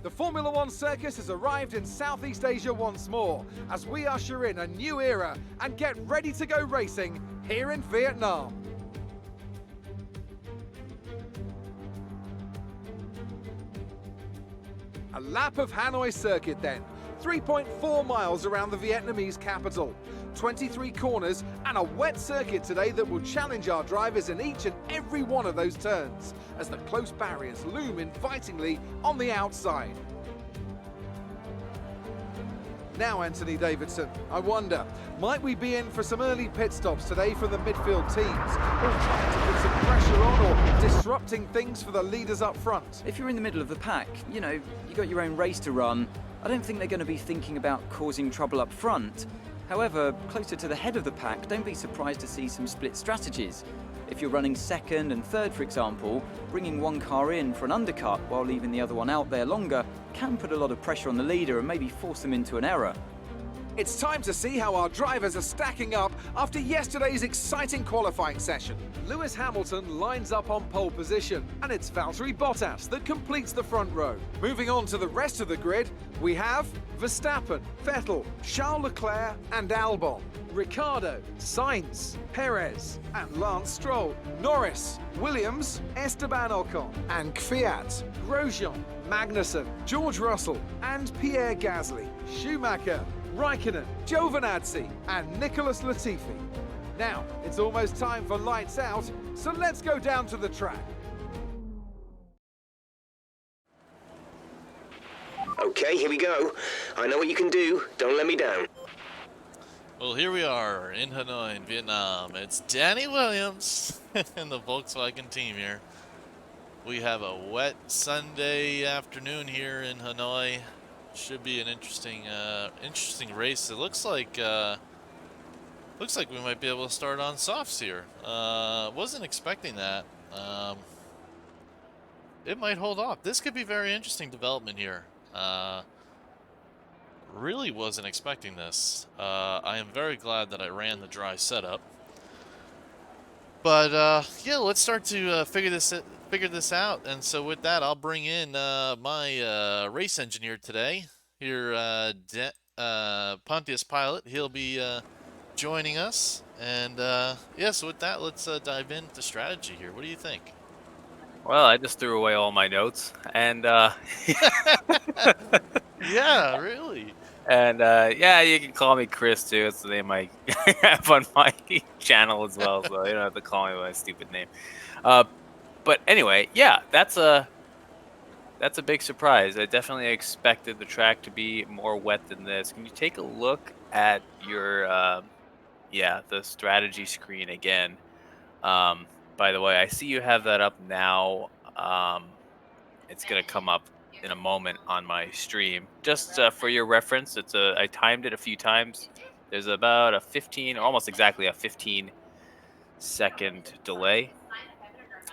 The Formula One circus has arrived in Southeast Asia once more as we usher in a new era and get ready to go racing here in Vietnam. A lap of Hanoi circuit then, 3.4 miles around the Vietnamese capital, 23 corners and a wet circuit today that will challenge our drivers in each and every one of those turns as the close barriers loom invitingly on the outside. Now, Anthony Davidson, I wonder, might we be in for some early pit stops today from the midfield teams, all trying to put some pressure on or disrupting things for the leaders up front? If you're in the middle of the pack, you know, you got your own race to run, I don't think they're going to be thinking about causing trouble up front. However, closer to the head of the pack, don't be surprised to see some split strategies. If you're running second and third, for example, bringing one car in for an undercut while leaving the other one out there longer can put a lot of pressure on the leader and maybe force them into an error. It's time to see how our drivers are stacking up after yesterday's exciting qualifying session. Lewis Hamilton lines up on pole position, and it's Valtteri Bottas that completes the front row. Moving on to the rest of the grid, we have Verstappen, Vettel, Charles Leclerc and Albon, Ricciardo, Sainz, Perez and Lance Stroll, Norris, Williams, Esteban Ocon and Kvyat, Grosjean, Magnussen, George Russell and Pierre Gasly, Schumacher, Raikkonen, Giovinazzi and Nicholas Latifi. Now, it's almost time for lights out, so let's go down to the track. Okay, here we go. I know what you can do. Don't let me down. Well, here we are in Hanoi, in Vietnam. It's Danny Williams and the Volkswagen team here. We have a wet Sunday afternoon here in Hanoi. Should be an interesting race. It looks like we might be able to start on softs here. Wasn't expecting that. It might hold off. This could be very interesting development here. Really wasn't expecting this. I am very glad that I ran the dry setup. But yeah, let's start to figure this out. And so with that, I'll bring in my race engineer today here, Pontius Pilot. He'll be joining us. And yeah, so with that, let's dive into strategy here. What do you think? Well, I just threw away all my notes, and Yeah, really. and yeah, you can call me Chris too. It's the name I have on my channel as well, so you don't have to call me by my stupid name. But anyway, yeah, that's a big surprise. I definitely expected the track to be more wet than this. Can you take a look at your the strategy screen again? By the way, I see you have that up now. It's gonna come up in a moment on my stream. Just for your reference, I timed it a few times. There's about a 15, almost exactly a 15-second delay.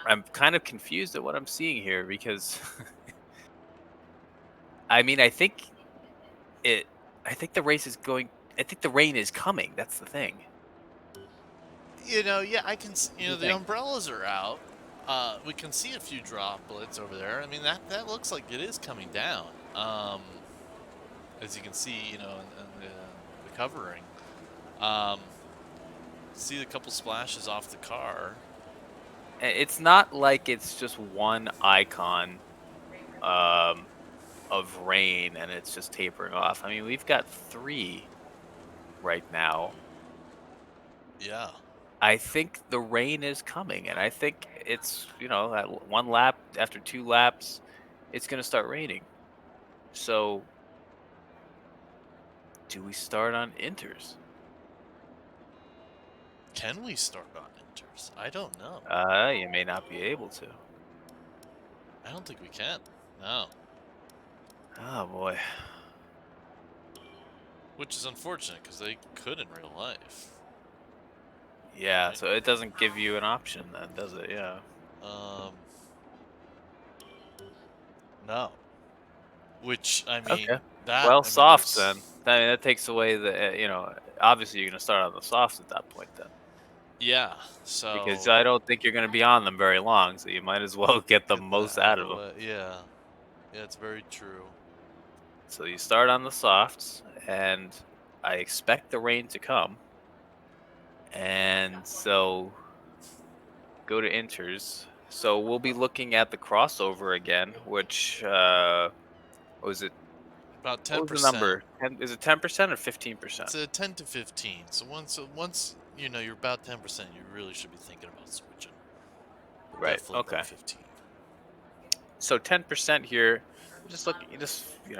I'm kind of confused at what I'm seeing here because I mean, I think the race is going. I think the rain is coming. That's the thing. You know, yeah, I can. You know, the think? umbrellas are out. We can see a few droplets over there. I mean, that looks like it is coming down. As you can see, you know, in the covering. See a couple splashes off the car. It's not like it's just one icon of rain and it's just tapering off. I mean, we've got 3 right now. Yeah. I think the rain is coming, and I think it's, you know, at 1 lap, after 2 laps, it's going to start raining. So, do we start on inters? Can we start on inters? I don't know. You may not be able to. I don't think we can. No. Oh, boy. Which is unfortunate because they could in real life. Yeah, so it doesn't give you an option then, does it? Yeah. No. Which, I mean, Okay. that... Well, I mean, softs that's- then. I mean, that takes away the, you know, obviously you're going to start on the softs at that point then. Yeah, so... Because I don't think you're going to be on them very long, so you might as well get the get most that out of them. way. Yeah. Yeah, it's very true. So you start on the softs, and I expect the rain to come. And so go to inters. So we'll be looking at the crossover again, which what was it? About What was the 10%. number? Is it 10% or 15%? It's a 10 to 15. So once you know you're about 10%, you really should be thinking about switching. But Right. definitely Okay. above 15. So 10% here.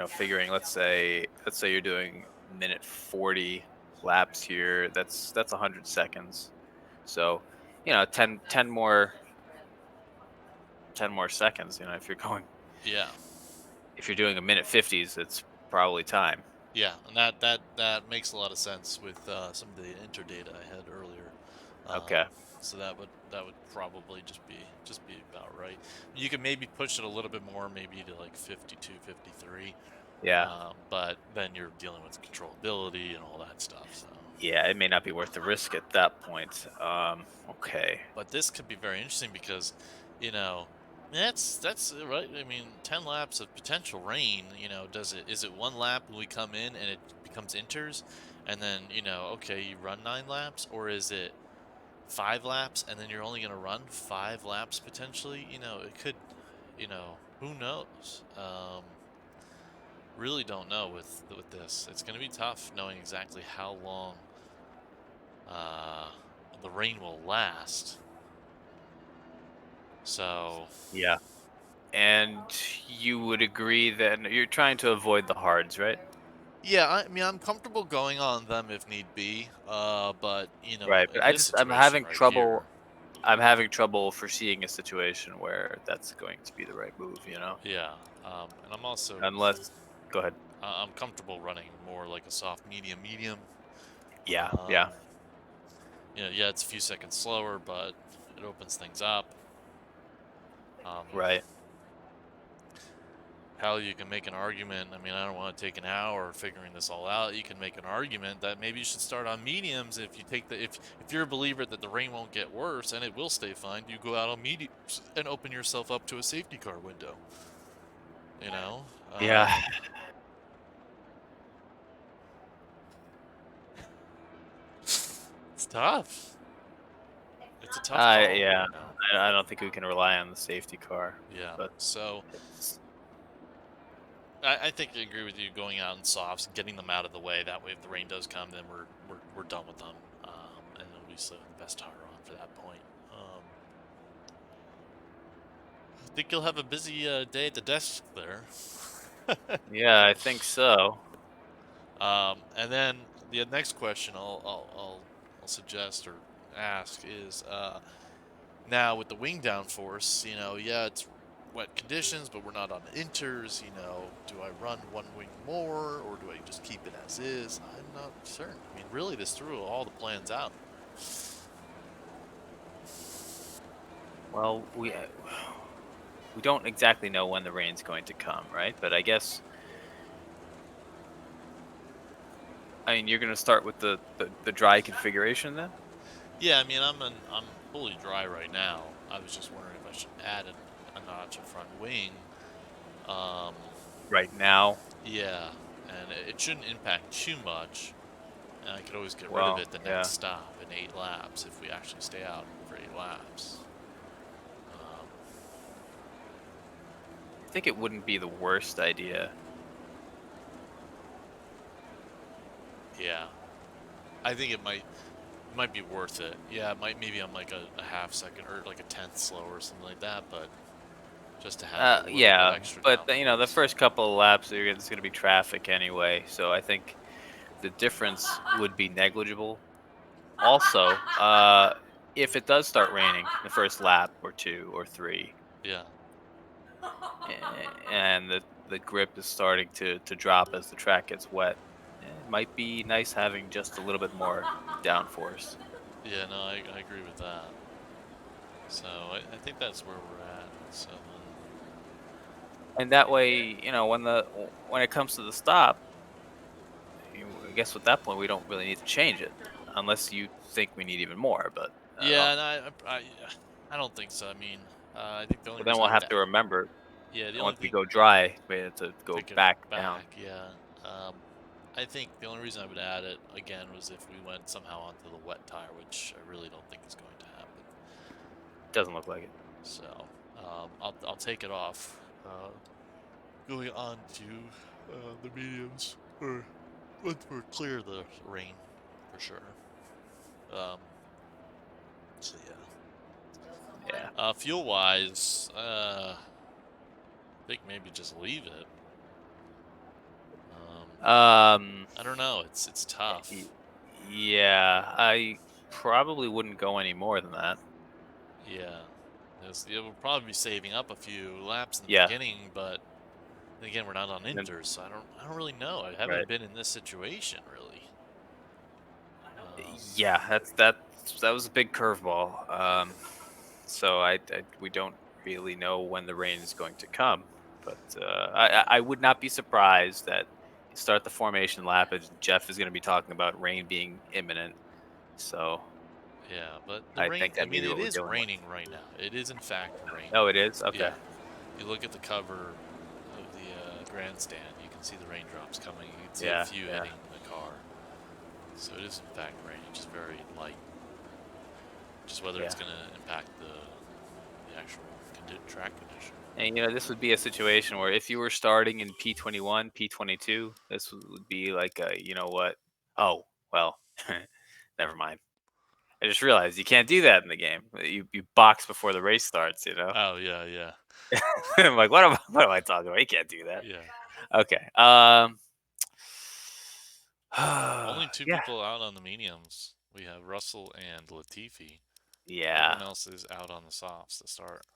Figuring. Let's say you're doing minute 40 laps here. That's 100 seconds. So, 10 more seconds. Yeah. If you're doing a minute 50s, it's probably time. Yeah, and that makes a lot of sense with some of the inter data I had earlier. Um, Okay. so that would probably just be about right. You could maybe push it a little bit more, maybe to like 52, 53. Yeah. But then you're dealing with controllability and all that stuff. So, Yeah, it may not be worth the risk at that point. Okay. but this could be very interesting because, you know, that's right. I mean, 10 laps of potential rain. Is it one lap when we come in and it becomes inters, and then okay, you run 9 laps, or is it 5 laps and then you're only going to run 5 laps potentially? It could. Who knows? Really don't know with this. It's going to be tough knowing exactly how long uh, the rain will last. So Yeah. And you would agree that you're trying to avoid the hards, right? yeah, I mean I'm comfortable going on them if need be. But Right. But in this situation right here, I'm having trouble foreseeing a situation where that's going to be the right move. yeah. And I'm also Unless, go ahead. I'm comfortable running more like a soft medium. Yeah, Um, yeah, yeah, it's a few seconds slower, but it opens things up. Um, right. How you can make an argument. I mean, I don't want to take an hour figuring this all out. You can make an argument that maybe you should start on mediums if you take if you're a believer that the rain won't get worse and it will stay fine. You go out on mediums and open yourself up to a safety car window. You know, Yeah. it's tough. It's a tough call Yeah. right now. I don't think we can rely on the safety car. Yeah. But So it's, I think I agree with you going out in softs and getting them out of the way. That way, if the rain does come, then we're done with them, and it'll be the best tire on for that point. I think you'll have a busy day at the desk there. yeah, I think so. And then the next question I'll suggest or ask is now with the wing downforce, yeah, it's wet conditions, but we're not on inters. Do I run one wing more or do I just keep it as is? I'm not certain. I mean, really, this threw all the plans out. Well, we don't exactly know when the rain's going to come, right? But I guess, you're going to start with the dry configuration then? Yeah, I mean, I'm fully dry right now. I was just wondering if I should add a notch of front wing. Right now? Yeah, and it shouldn't impact too much. And I could always get rid Well, of it the yeah. next stop in 8 laps if we actually stay out for 8 laps. I think it wouldn't be the worst idea. Yeah, I think it might be worth it. Yeah, maybe I'm like a half second or like a tenth slower or something like that, but just to have a little bit Yeah, extra but the downforce. first couple of laps, there's going to be traffic anyway, so I think the difference would be negligible. Also, if it does start raining the first lap or 2 or 3, Yeah. and the grip is starting to drop as the track gets wet, it might be nice having just a little bit more downforce. Yeah, no, I agree with that. So I think that's where we're at. So And that way, when it comes to the stop, I guess at that point we don't really need to change it, unless you think we need even more. But yeah, and I don't think so. I mean, I think the only then reason we'll I have have to remember. Yeah, the And only once we thing go dry, we have to go take it back down. back, yeah. I think the only reason I would add it again was if we went somehow onto the wet tire, which I really don't think is going to happen. Doesn't look like it. So I'll take it off. Going on to the mediums, or once we're clear of the rain, for sure. So yeah. Yeah. Fuel wise, I think maybe just leave it. I don't know. It's tough. y- yeah, I probably wouldn't go any more than that. Yeah. It will probably be saving up a few laps in the Yeah, beginning, but then again, we're not on then- inters, so I don't really know. I right. haven't been in this situation really. Yeah, that was a big curveball. So we don't really know when the rain is going to come, but I would not be surprised that you start the formation lap and Jeff is going to be talking about rain being imminent. So Yeah, but the I rain, think I that may mean, be it what we're is dealing with. raining right now. It is, in fact, raining. Oh, it is? Okay. Yeah. You look at the cover of the grandstand, you can see the raindrops coming. You can see a Yeah, few yeah. hitting the car. So it is, in fact, raining, just very light. Just whether it's Yeah. going to impact the actual track condition. And this would be a situation where if you were starting in P21, P22, this would be like a, you know what? Oh, well, never mind. I just realized you can't do that in the game. You box before the race starts, Oh, yeah, yeah. I'm like, what am I talking about? You can't do that. Yeah. Okay. Only two Yeah. people out on the mediums. We have Russell and Latifi. Yeah. Everyone else is out on the softs to start.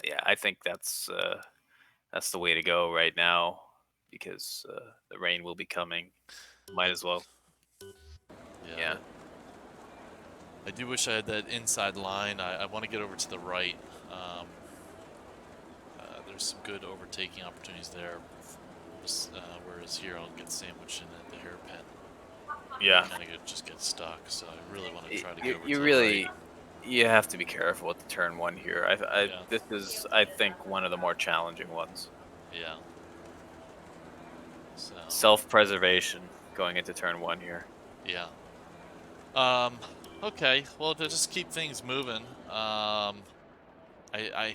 Yeah. I think that's the way to go right now because the rain will be coming. Might as well. Yeah. I do wish I had that inside line. I want to get over to the right. There's some good overtaking opportunities there. Whereas here I'll get sandwiched in at the hairpin. Yeah. Kind of just get stuck. So I really want to try to You, get over you to really the right. you have to be careful with the turn one here. Yeah. This is I think one of the more challenging ones. Yeah. So. Self-preservation going into turn one here. Yeah. Okay. Well, to just keep things moving, I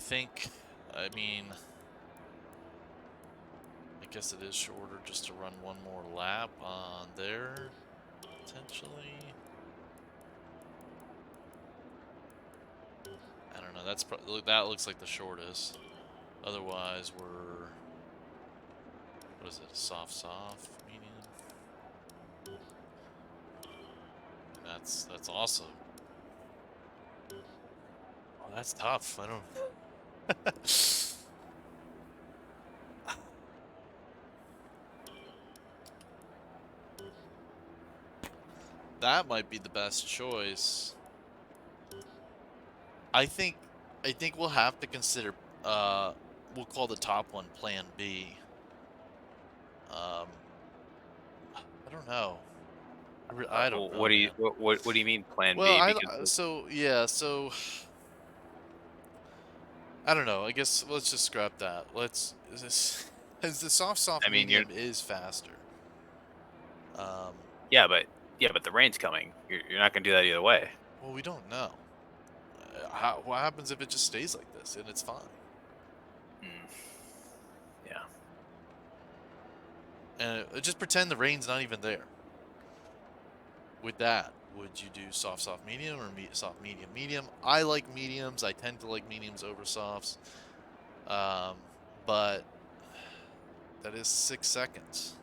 think, I mean, I guess it is shorter just to run one more lap on there, potentially. I don't know. That looks like the shortest. Otherwise, we're, what is it? Soft, medium. That's awesome. Oh, that's tough. I don't. That might be the best choice. I think we'll have to consider we'll call the top one Plan B. I don't know. I don't know, What do you man. what do you mean Plan Well, B? Because so I don't know. I guess let's just scrap that. As the soft I mean you're medium is faster. yeah, but the rain's coming. You're not gonna do that either way. Well, we don't know. What happens if it just stays like this and it's fine? Mm. Yeah. And just pretend the rain's not even there. With that, would you do soft, medium, or soft, medium, medium? I like mediums. I tend to like mediums over softs. But that is 6 seconds.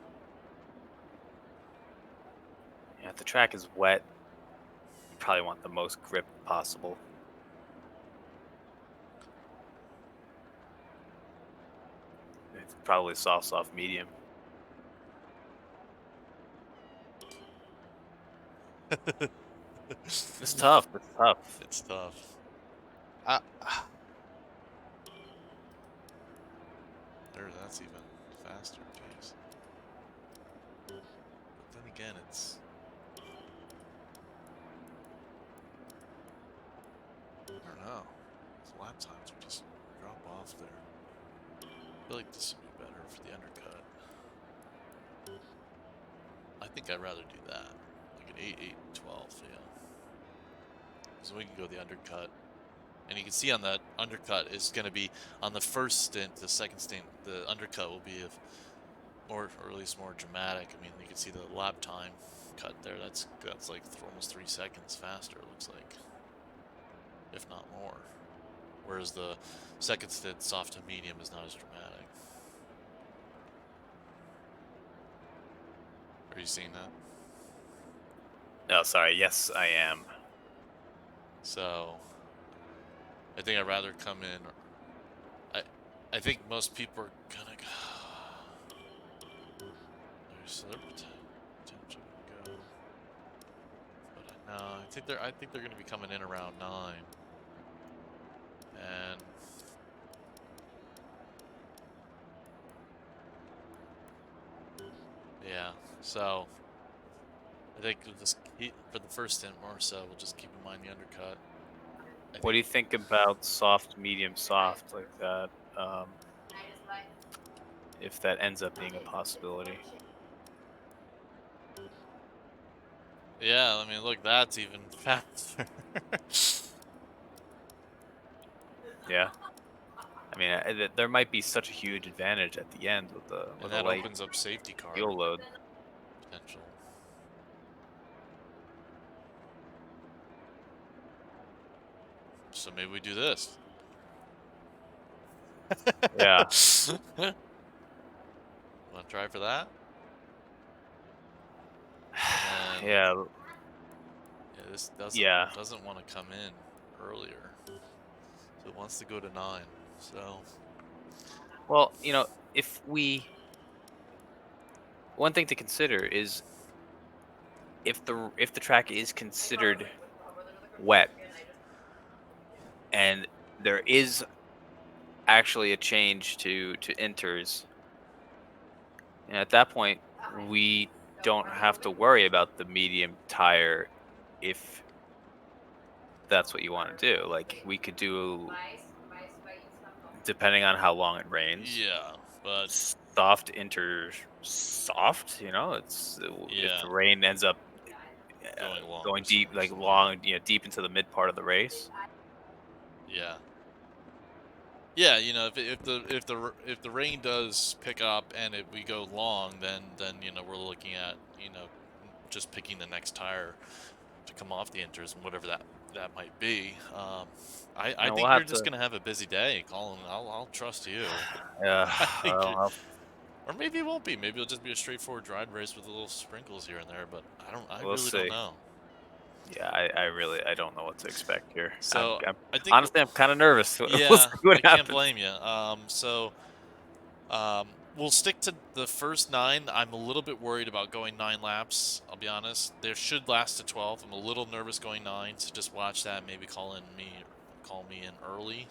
Yeah, if the track is wet, you probably want the most grip possible. It's probably soft, medium. It's tough. It's tough. It's tough. That's even faster pace. But then again, it's. I don't know. These lap times would just drop off there. feel like this would be better for the undercut. I think I'd rather do that. Like an 8, 8, 12, yeah. So we can go the undercut. And you can see on that undercut is going to be on the first stint, the second stint, the undercut will be more, or at least more dramatic. I mean, you can see the lap time cut there. That's like almost 3 seconds faster, it looks like, if not more. Whereas the second stint, soft to medium, is not as dramatic. Are you seeing that? No, sorry. Yes, I am. So I think I'd rather come in. I think most people are gonna go. There's their potential to go. But no, I think they're gonna be coming in around 9. And yeah, so I think we'll just for the first stint more so, we'll just keep in mind the undercut. What do you think about soft, medium, soft like that? If that ends up being a possibility. Yeah, I mean, look, that's even faster. Yeah. I mean, there might be such a huge advantage at the end with the And that light opens up safety car fuel load. potential. So maybe we do this. Yeah. Want to try for that? And Yeah. yeah, this Yeah. doesn't want to come in earlier. So it wants to go to 9. So Well, one thing to consider is if the track is considered wet and there is actually a change to inters, and at that point we don't have to worry about the medium tire if that's what you want to do. Like we could do, depending on how long it rains, yeah, but soft inter soft. It's if yeah, the rain ends up going long, going for deep, some like reason. long, deep into the mid part of the race. Yeah. Yeah, if the rain does pick up and we go long, then we're looking at just picking the next tire to come off the inters and whatever that might be. I And we'll think you're have just to. gonna have a busy day, Colin. I'll trust you. Yeah, I think well, or maybe it won't be. Maybe it'll just be a straightforward ride race with a little sprinkles here and there. But I we'll really don't see. know. Yeah, I don't know what to expect here. So I think Honestly, I'm kind of nervous. We'll yeah, see what I can't happens. blame you. We'll stick to the first 9. I'm a little bit worried about going 9 laps. I'll be honest. They should last to 12. I'm a little nervous going 9, so just watch that. Maybe call me in early.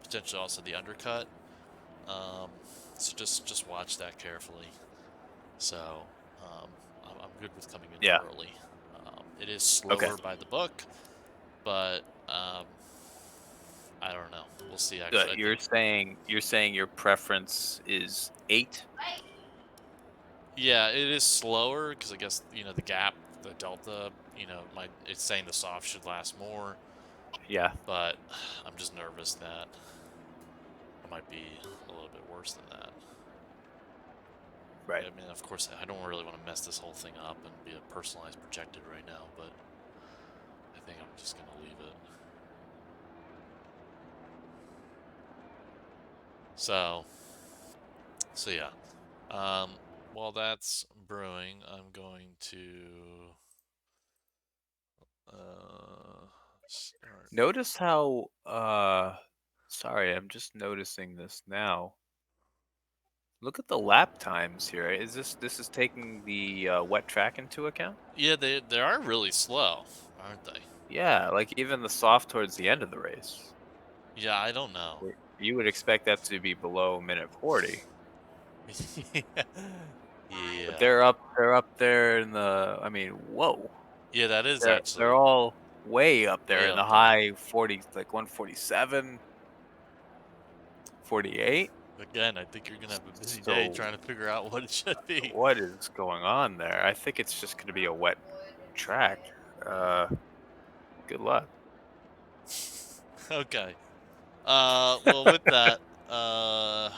Potentially also the undercut. So just watch that carefully. So I'm good with coming in Yeah. early. It is slower Okay. by the book, but I don't know. We'll see. Actually, You're saying your preference is 8. yeah, it is slower because I guess the gap, the delta, it's saying the soft should last more, Yeah. but I'm just nervous that it might be a little bit worse than that. Right. I mean, of course, I don't really want to mess this whole thing up and be a personalized projected right now, but I think I'm just gonna leave it. So yeah. While that's brewing, I'm going to start. Notice how sorry, I'm just noticing this now. Look at the lap times here. Is this is taking the wet track into account? Yeah, they are really slow, aren't they? Yeah, like even the soft towards the end of the race. Yeah, I don't know. You would expect that to be below minute 40. Yeah. But they're up there in the, I mean, whoa. Yeah, that is They're actually all way up there way in the up there. high 40s, like 147, 48. Again, I think you're gonna have a busy So day trying to figure out what it should be. what is going on there? I think it's just going to be a wet track. Uh, Good luck. Okay. Well, with that, I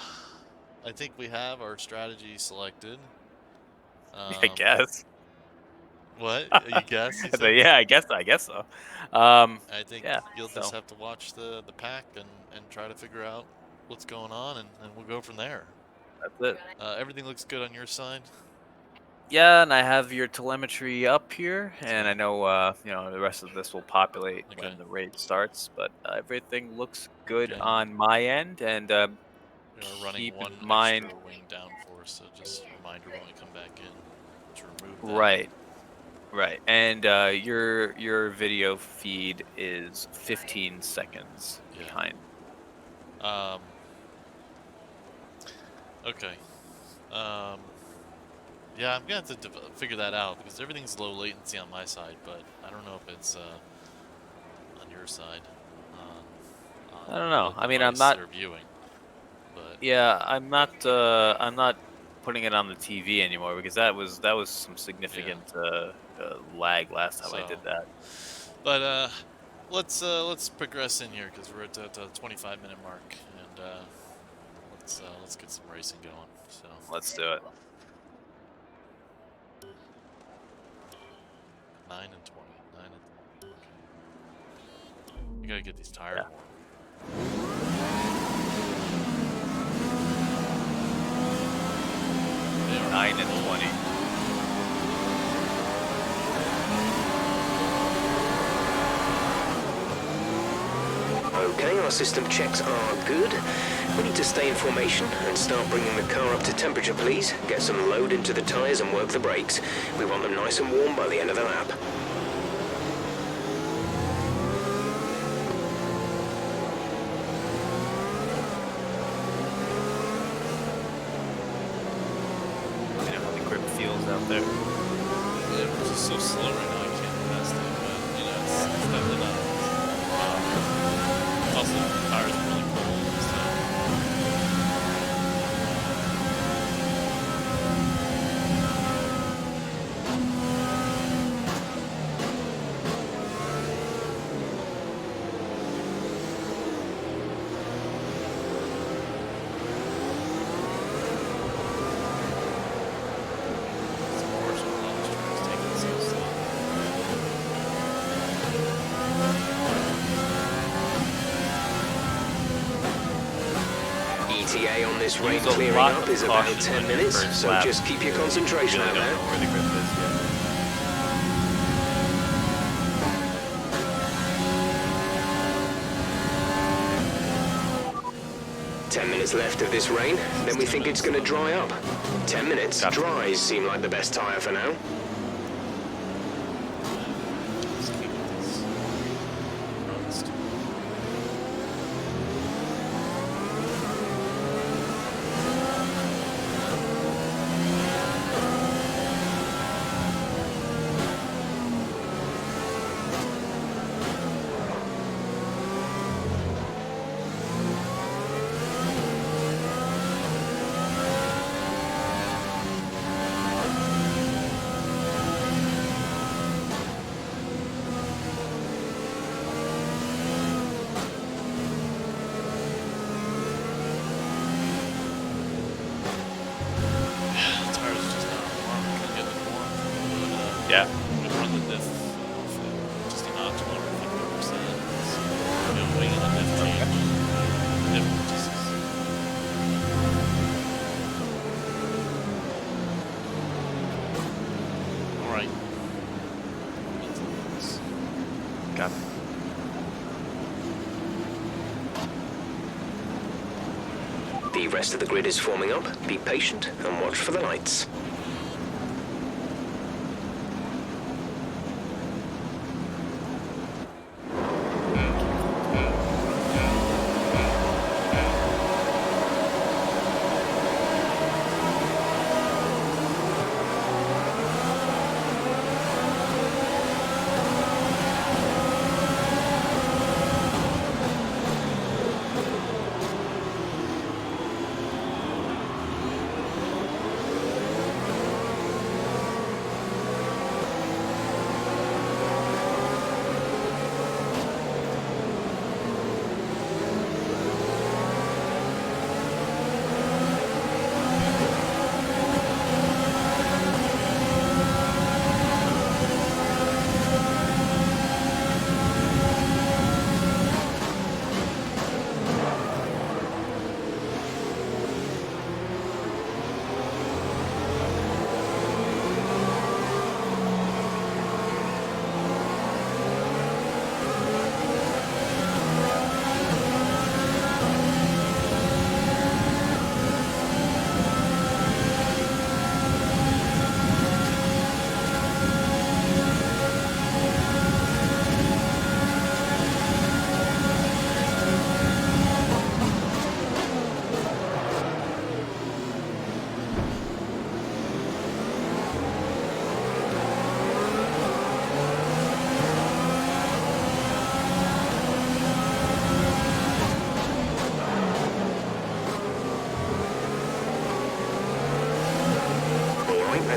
think we have our strategy selected. I Um, guess. what? You guess? You said? Yeah, I guess so. Um, I think yeah. you'll just So have to watch the pack and try to figure out what's going on, and we'll go from there. that's it. Everything looks good on your side. Yeah, and I have your telemetry up here, and I Okay. know the rest of this will populate Okay. when the race starts. But everything looks good Again, on my end, and we are running keep one in extra mind, wing downforce, so just a reminder when we come back in to remove that. right, right, and your video feed is 15 seconds Yeah. behind. Um. Okay. Yeah, I'm gonna have to figure that out because everything's low latency on my side, but I don't know if it's on your side, I don't on know. the I mean, I'm device not. they're viewing. But Yeah, I'm not. I'm not putting it on the TV anymore because that was some yeah, significant lag last time I did so that. but let's progress in here because we're at the 25-minute mark, and let's get some racing going. So Let's do it. 9 and 20, 9 and 20. Okay. You gotta get these tires Yeah. more. 9 and 20. Okay, our system checks are good. We need to stay in formation and start bringing the car up to temperature, please. Get some load into the tyres and work the brakes. We want them nice and warm by the end of the lap. You know how the grip feels out there. It's just so slow right now. I can't test it, but it's definitely not. Also, the tires are really cold, so. Some horse with all these tracks taking it so slow. ETA on this rain Use a clearing lot up of is about caution 10 on your minutes, first so lap. just keep your concentration Really out don't there. know where the grip is yet. Ten minutes left of this rain, then we think it's going to dry up. 10 minutes. Copy. Dries seem like the best tyre for now. Just keep this runs to- The tires are just not warm. Couldn't get them warm. But, Yeah. we run the diff off at just a notch below 50%. Wing and the diff change. Diff just all right. Got The rest of the grid is forming up. Be patient and watch for the lights.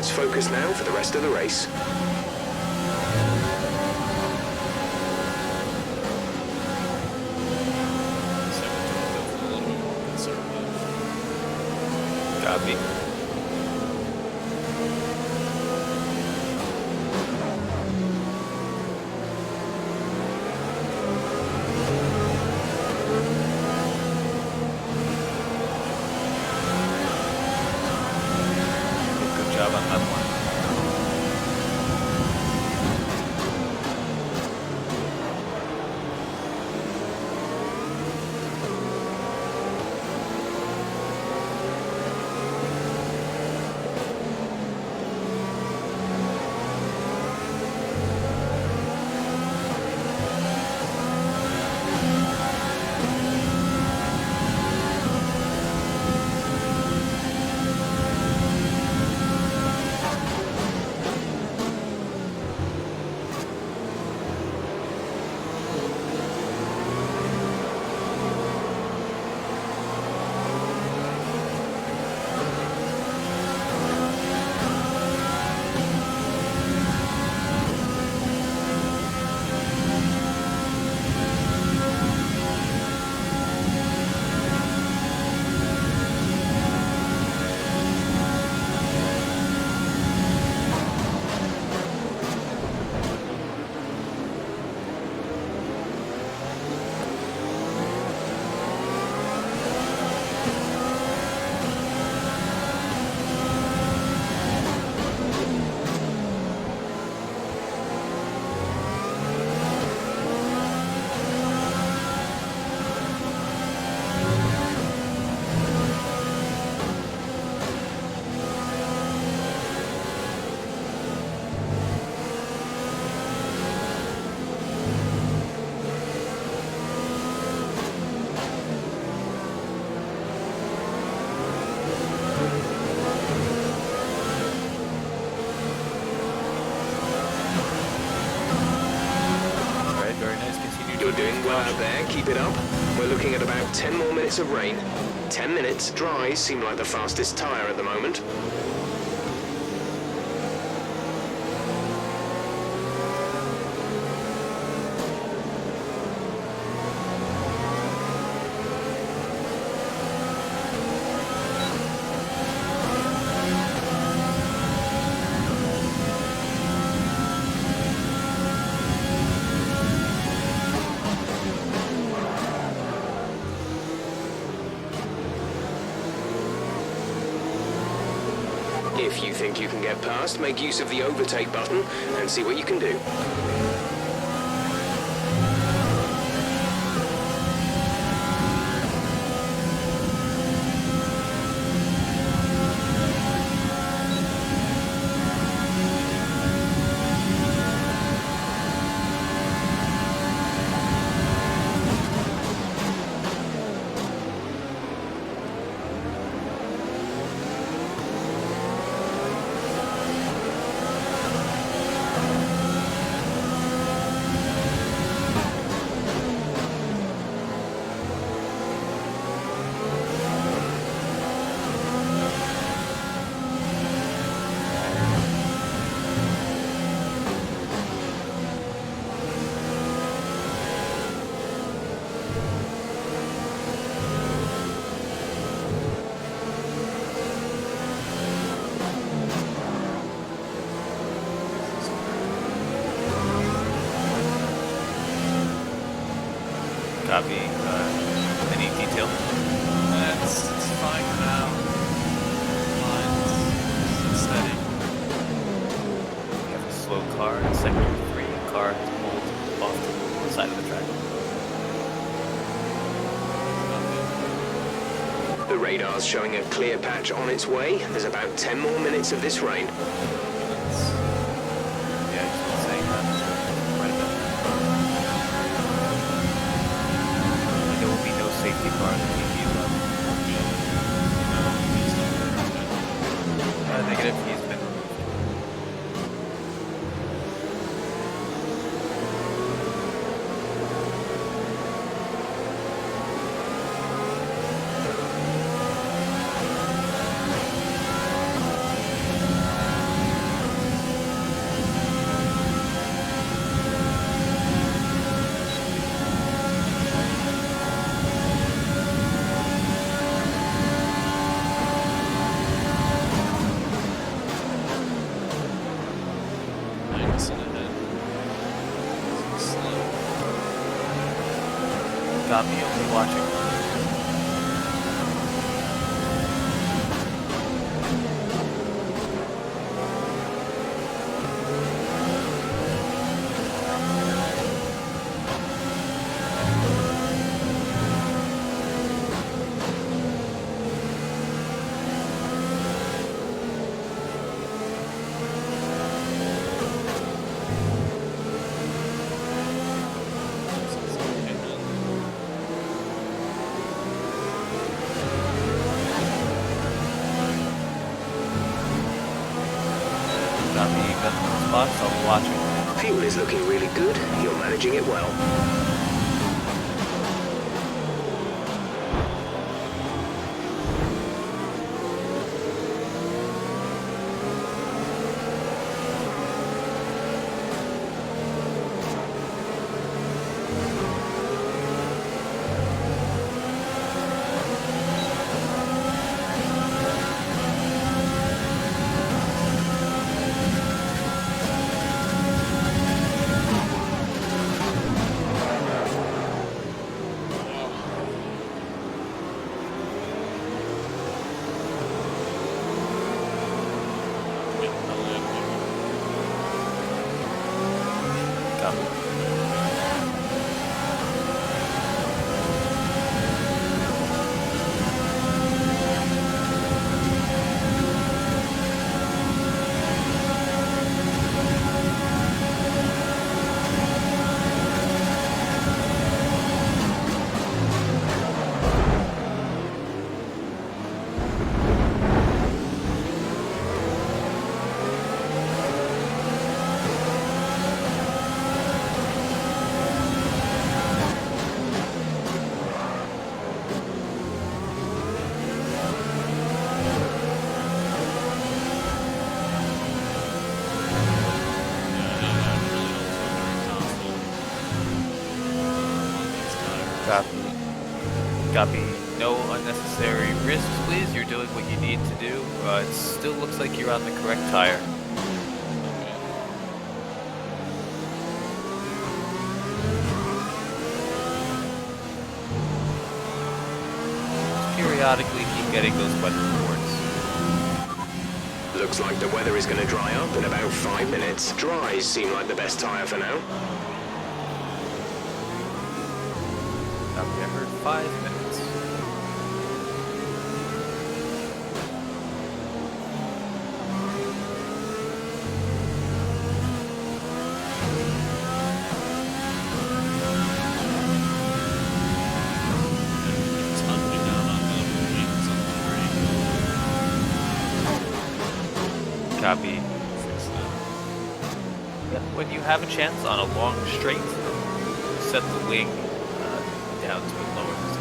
Let's focus now for the rest of the race. A little bit more conservative. Copy. Good job on that one. You're doing well out there, keep it up. We're looking at about 10 more minutes of rain. 10 minutes, dries seem like the fastest tyre at the moment. If you think you can get past, make use of the overtake button and see what you can do. Copy. Any detail? It's fine for now. Fine. It's steady. We have a slow car in sector 3. Car is pulled off to the side of the track. The radar's showing a clear patch on its way. There's about 10 more minutes of this rain. Yeah, he's been saying that quite a bit. There will be no safety car in the PV11. Negative, he's been removed. Copy, only watching. Copy, got the spots, I'll be watching. Fuel is looking really good. You're managing it well. Copy. Copy. No unnecessary risks, please. You're doing what you need to do. It still looks like you're on the correct tire. Just periodically keep getting those weather reports. Looks like the weather is going to dry up in about 5 minutes. Dries seem like the best tyre for now. Copy, I heard 5 minutes. It's hunting down on the wings on the Copy. Fix that. When you have a chance on a long straight, set the wing down to a lower position.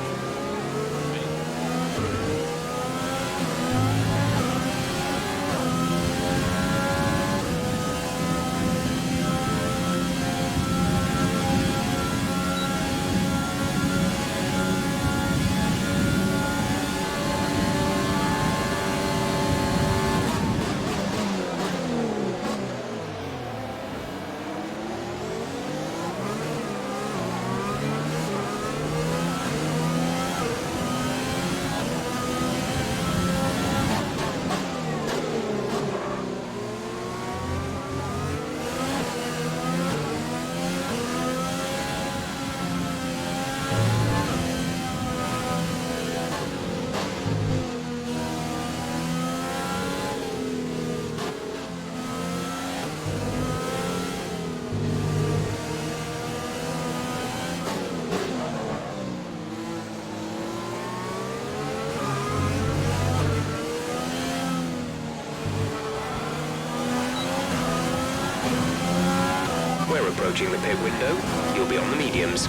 We're approaching the pit window. You'll be on the mediums.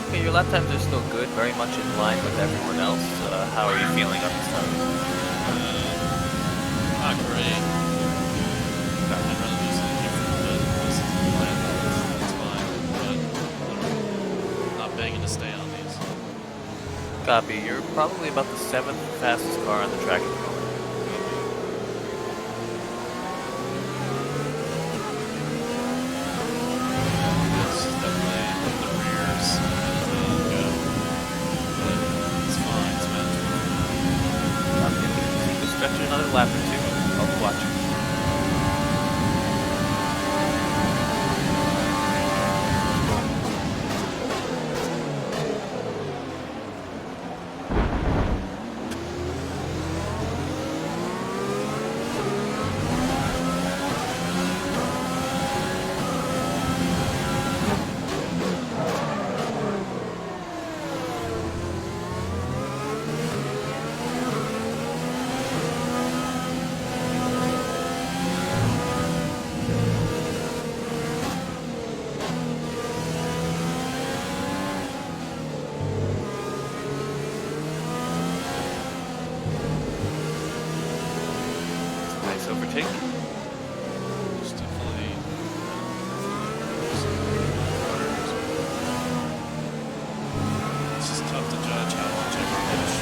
Okay, your lap times are still good, very much in line with everyone else. How are you feeling on this time? Not great. I'd rather do something different, but this is the plan. That's fine. But not begging to stay on Copy. You're probably about the 7th fastest car on the track at the moment. This is definitely in the rears. But it's fine, it's manageable. I'm going to stretch it another lap or two. I'll be watching. Nice overtake. It's definitely. It's just tough to judge how much I can finish.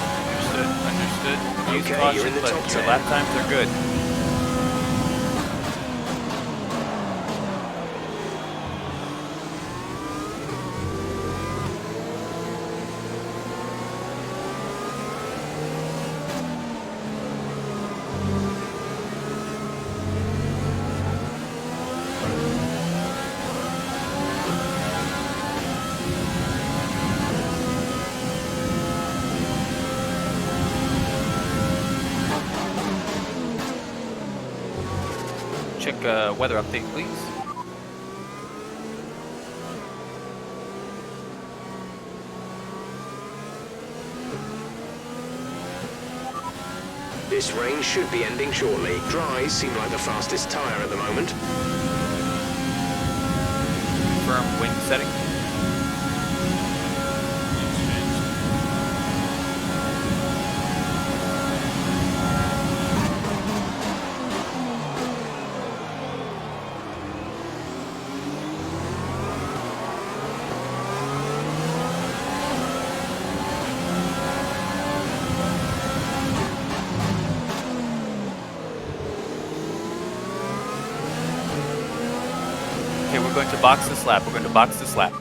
Understood. Use Okay, caution, you're in the but top your 10. lap times are good. Check weather update, please. This rain should be ending shortly. Dries seem like the fastest tyre at the moment. Firm wind setting. Okay, we're going to box this lap. We're going to box this lap.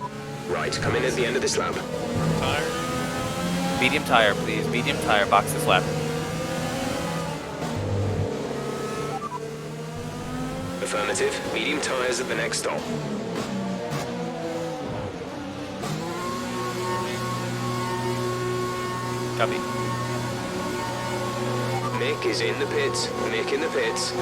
Right, come in at the end of this lap. Tire. Medium tire, please. Medium tire. Box this lap. Affirmative. Medium tyres at the next stop. Copy. Nick is in the pits. Nick in the pits.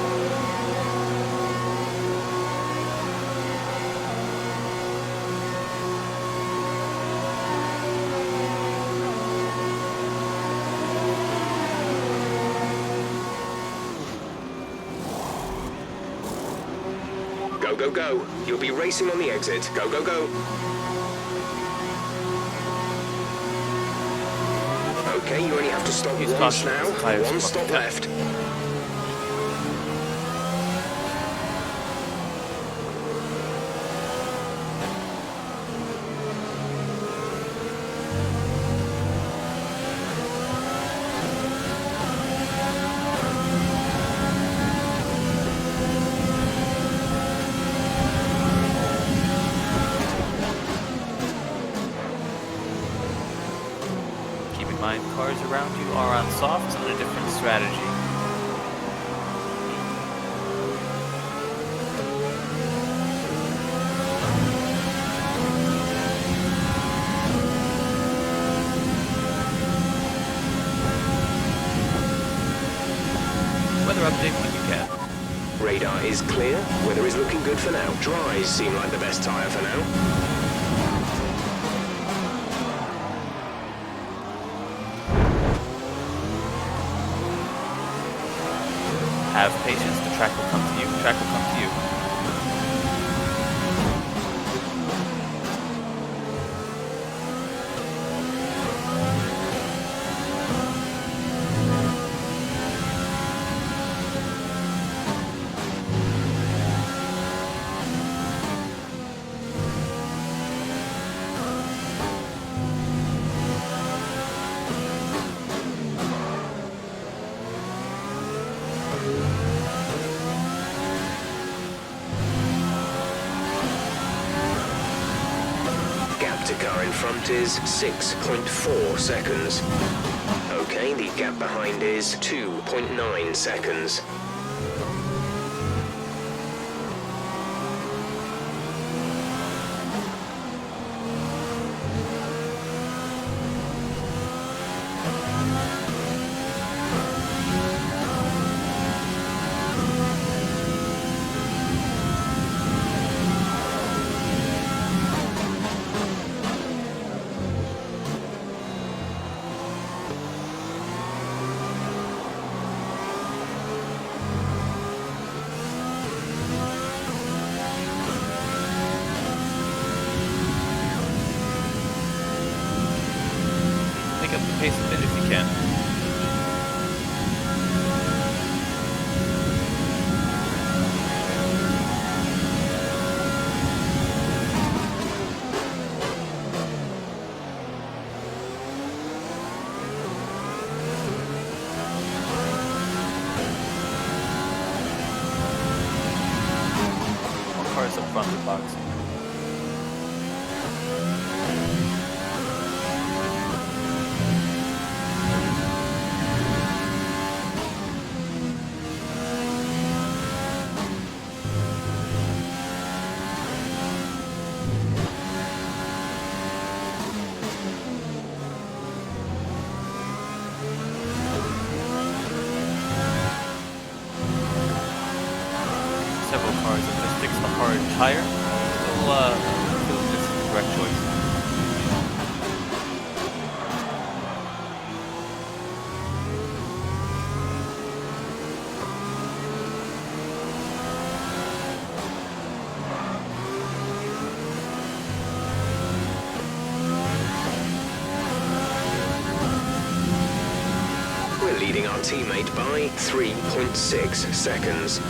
Go, go, go. You'll be racing on the exit. Go, go, go. Okay, you only have to stop Use once caution. now. Tires One fucked stop up. left. Keep in mind, cars around you are on softs and a different strategy. Weather update when you can. Radar is clear. Weather is looking good for now. Dries seem like the best tyre for now. Have patience. The track will come to you. The track will come to you. to car in front is 6.4 seconds. Okay, the gap behind is 2.9 seconds. Pick up the pace a bit if you can. More cars up front of the box. Several cars have just fixed the hard tire. Still feels this is the correct choice. We're leading our teammate by 3.6 seconds.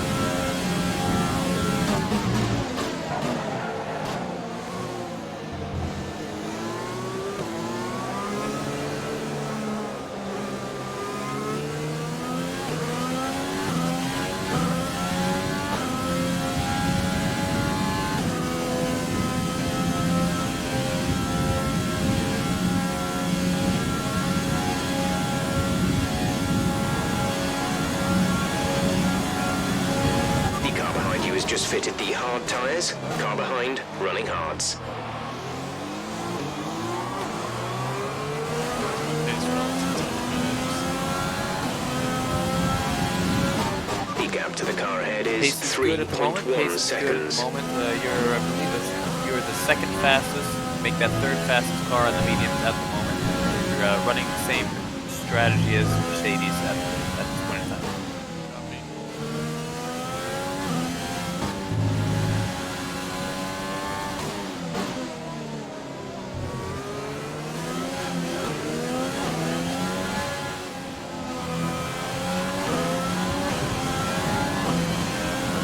Just fitted the hard tyres, car behind, running hards. The gap to the car ahead is Pace is good at the moment. 3.1 Pace is good at the seconds. moment. I believe you're the second fastest. Make that third fastest car on the mediums at the moment. You're running the same strategy as Mercedes at this point in time. Copy.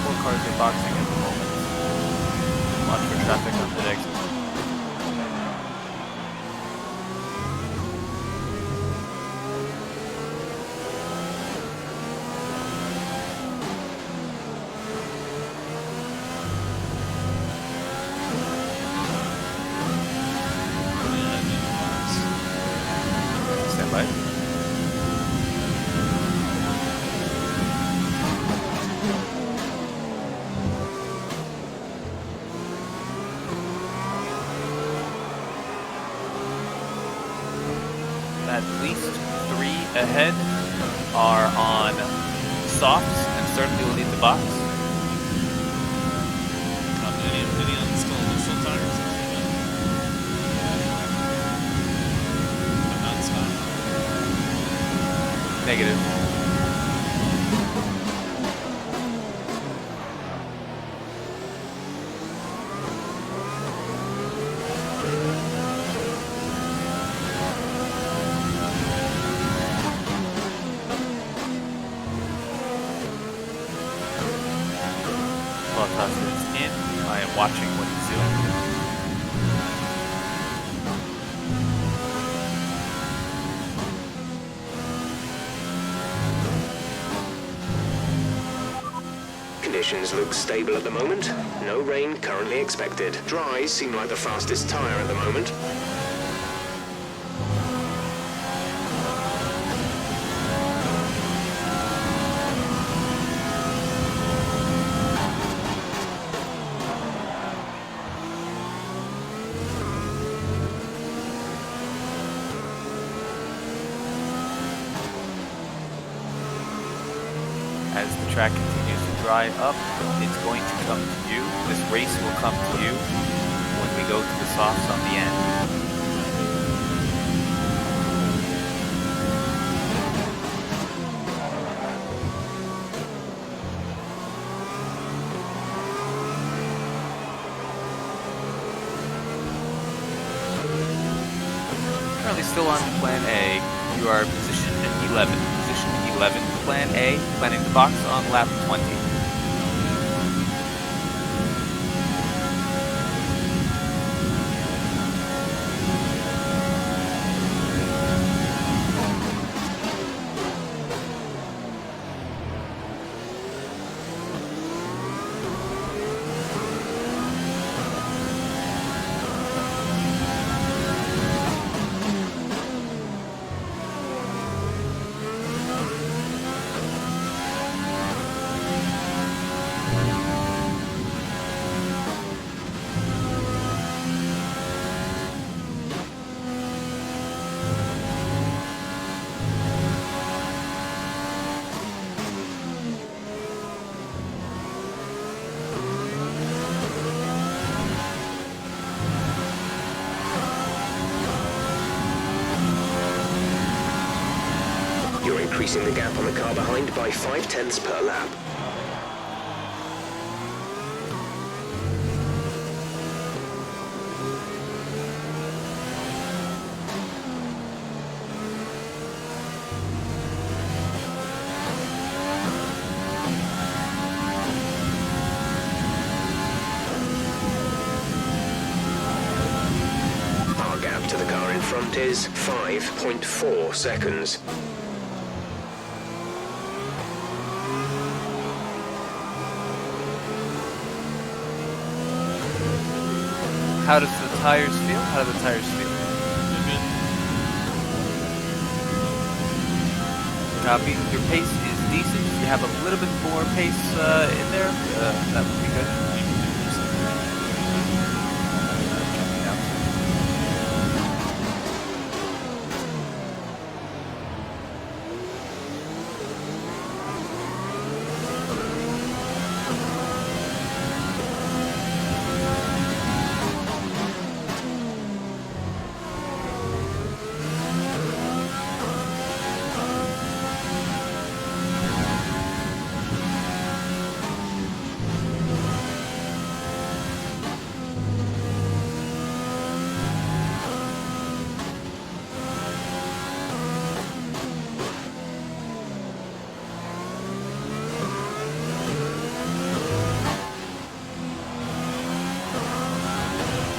Four cars are boxing at the moment. Watch for traffic on the exit. Stand by. At least 3 ahead are on softs and certainly will lead the box. Any uninstalled initial tires? But not stock. Negative. Bottas is in. I am watching what he's doing. conditions look stable at the moment. No rain currently expected. Dries seem like the fastest tyre at the moment. As the track continues to dry up, it's going to come to you. This race will come to you when we go to the softs on the end. Currently still on plan A. You are position 11. Position 11, plan A, planning the box on lap 20. You're increasing the gap on the car behind by 0.5 per lap. Our gap to the car in front is 5.4 seconds. How does the tires feel? How do the tires feel? Copy. Your pace is decent. If you have a little bit more pace in there, that would be good.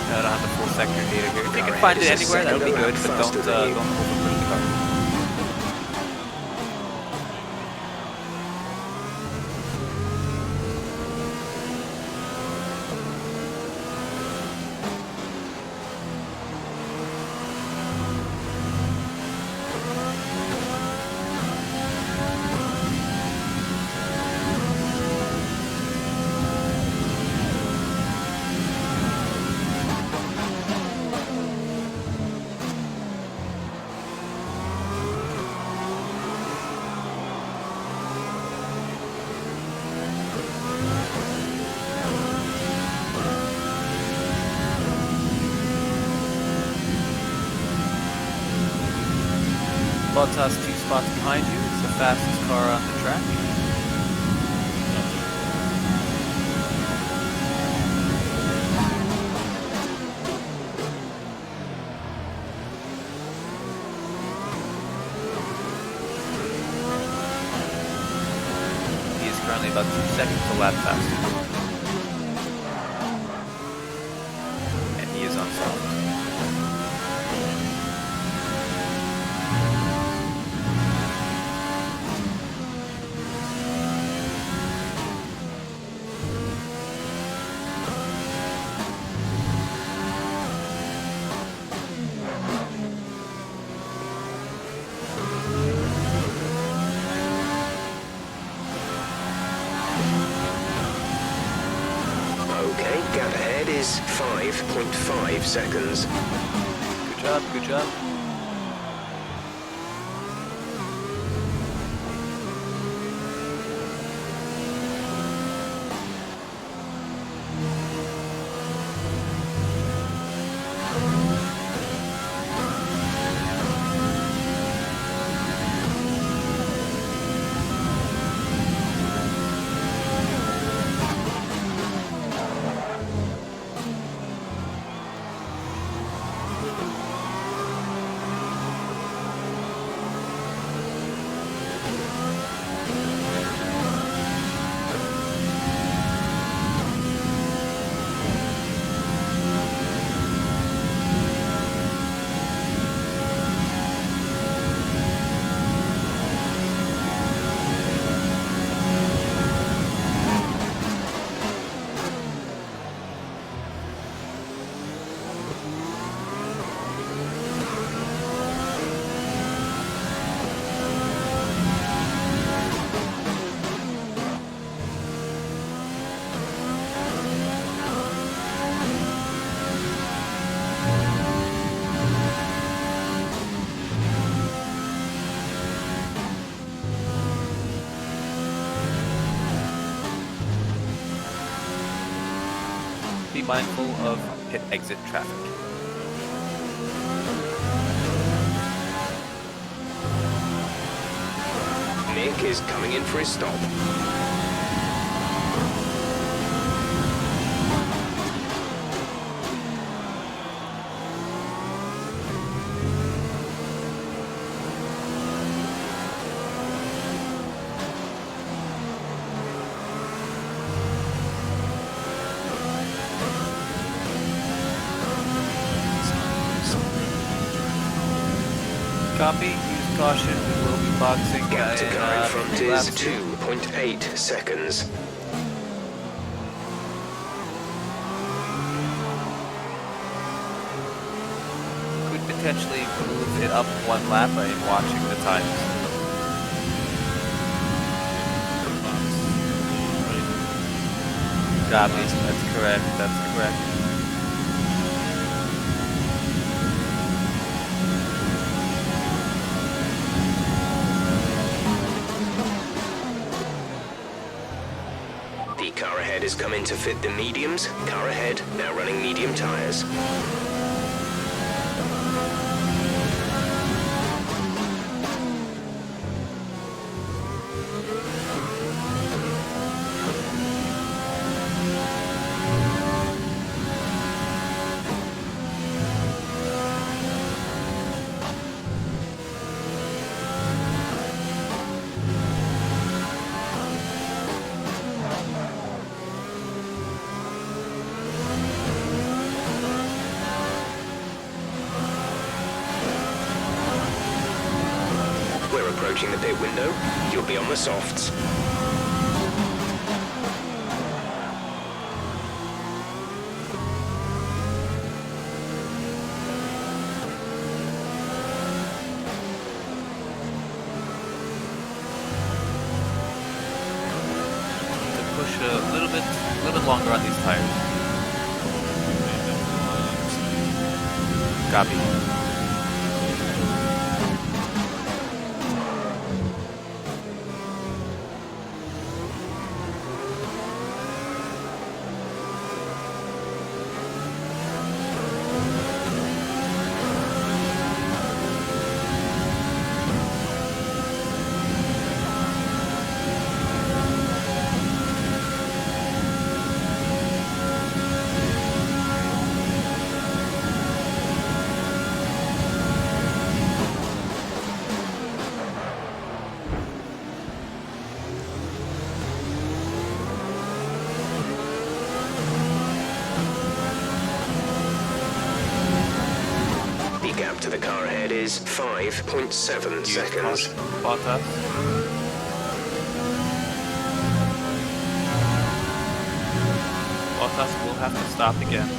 I don't have the full sector data here. If you can find it anywhere, that would be good, but don't overpush the car. Bottas 2 spots behind you. It's the fastest car on the track. He is currently about 2 seconds a lap faster. And he is on soft. ahead is 5.5 seconds. Good job, good job. Be mindful of pit exit traffic. Nick is coming in for his stop. Copy, use caution, we will be boxing. Gap to car in front is laps. 2.8 seconds. Could potentially move it up one lap by watching the times. Copy, that's correct, that's correct. The car ahead has come in to fit the mediums. Car ahead, now running medium tires. We're approaching the pit window. You'll be on the softs. To push a little bit longer on these tires. Copy. The gap to the car ahead is 5.7 seconds. Bottas. Bottas will have to stop again.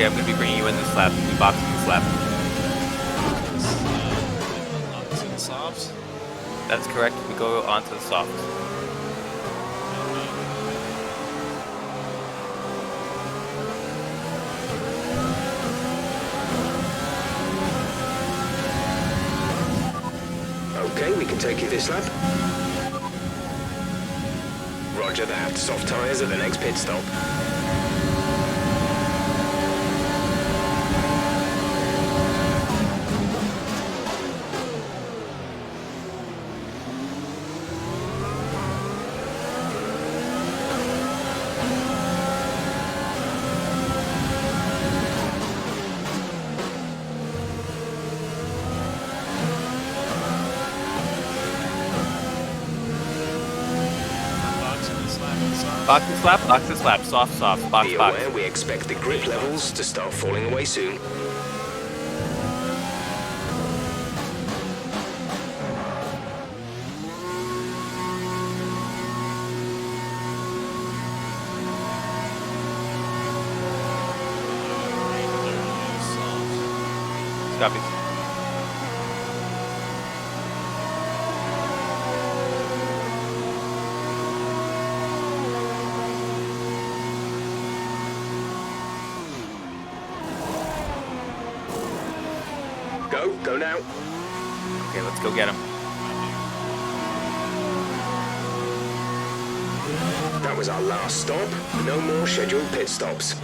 Okay, I'm gonna be bringing you in this lap. You boxing this lap. Onto the softs. That's correct. We go onto the soft. Okay, we can take you this lap. Roger that. Soft tyres at the next pit stop. Box this lap, box this lap. Soft, soft. Box, Be box. aware we expect the grip levels to start falling away soon. Copy. Go now. Okay, let's go get him. That was our last stop. No more scheduled pit stops.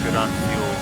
Good on fuel.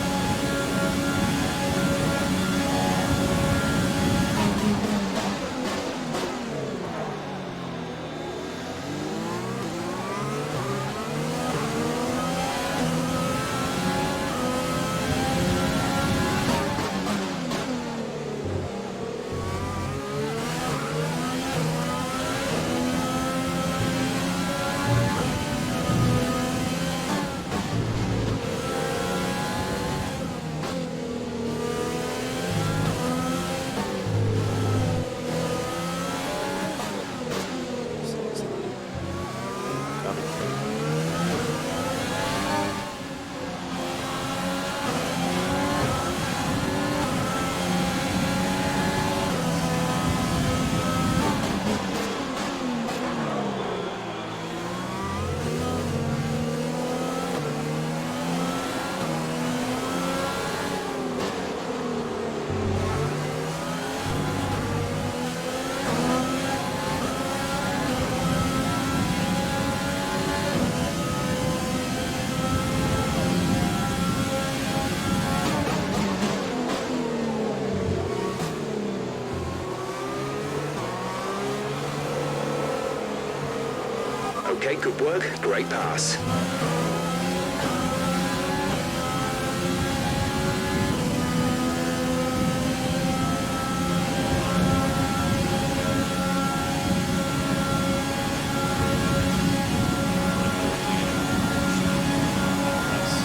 Okay, good work. Great pass.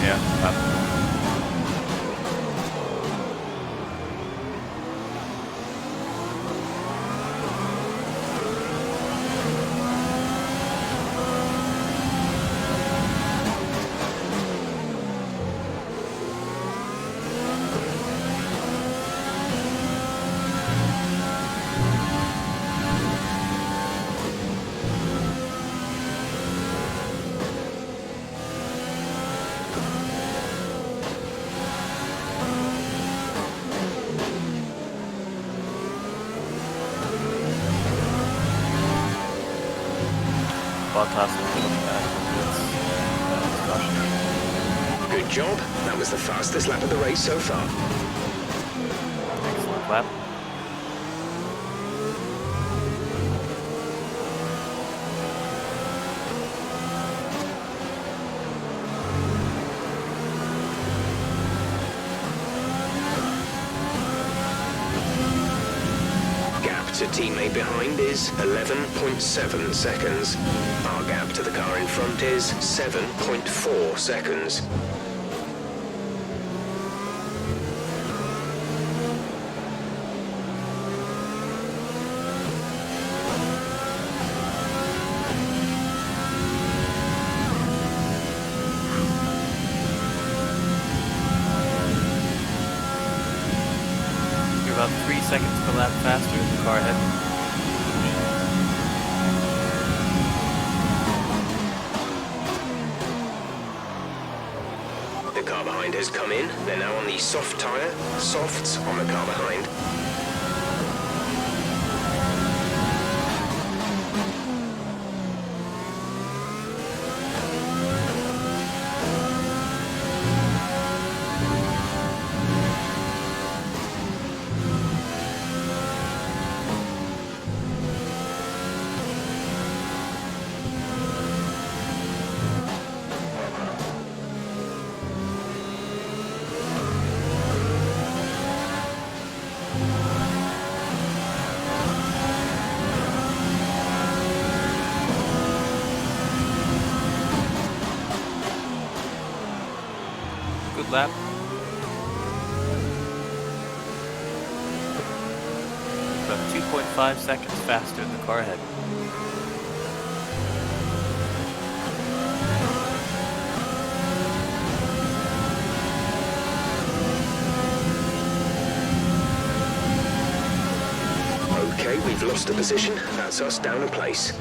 Yeah. Good job. That was the fastest lap of the race so far. Excellent lap. Gap to teammate behind is 11.7 seconds. Our gap to the car in front is 7.4 seconds. You're about 3 seconds per lap faster than the car ahead. The car behind has come in. They're now on the soft tyre. Softs on the car behind. Good lap. About 2.5 seconds faster than the car ahead. Okay, we've lost a position. That's us down a place.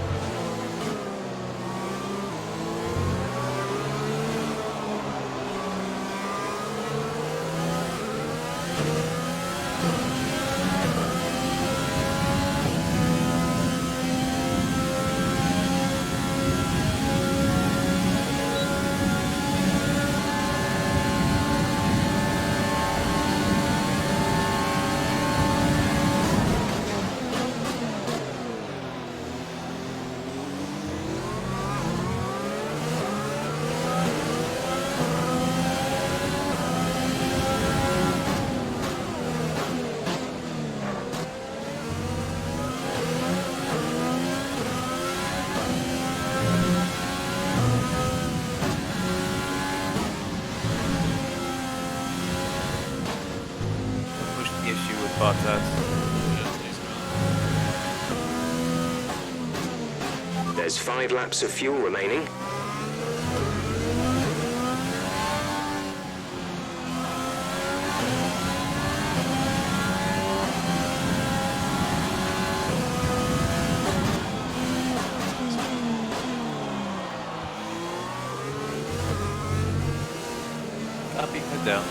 Push the issue with Bottas. There's 5 laps of fuel remaining. Copy, head down.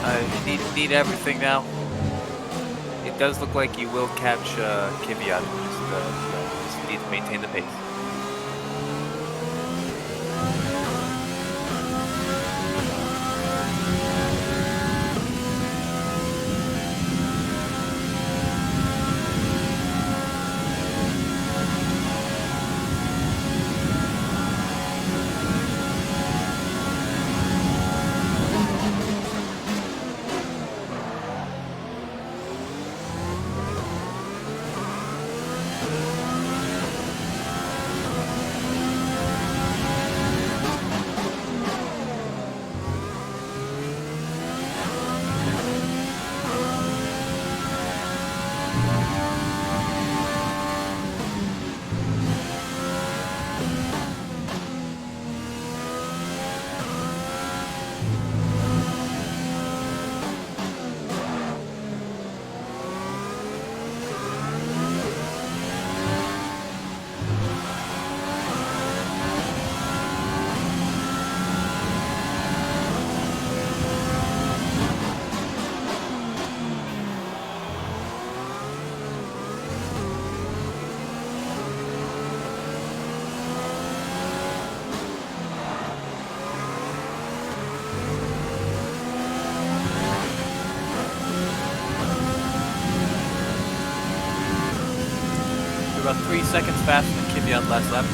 I need everything now. It does look like you will catch Kvyat. Just need to maintain the pace. 3 seconds faster than Kvyat last lap.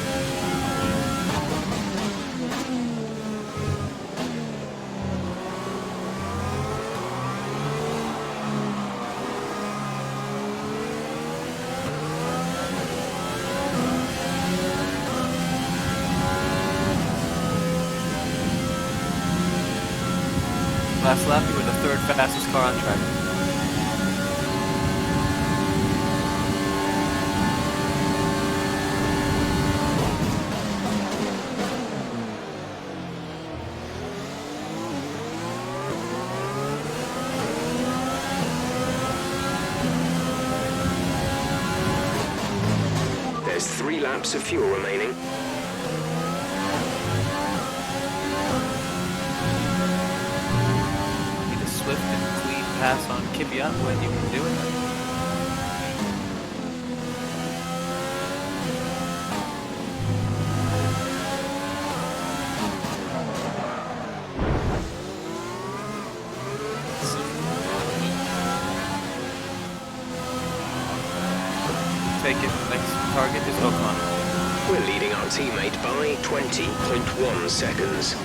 Last lap, you were the 3rd fastest car on track. There's 3 laps of fuel remaining. Swift and clean pass on Kvyat when you can do it. Take it. Next target is Ocon. We're leading our teammate by 20.1 seconds.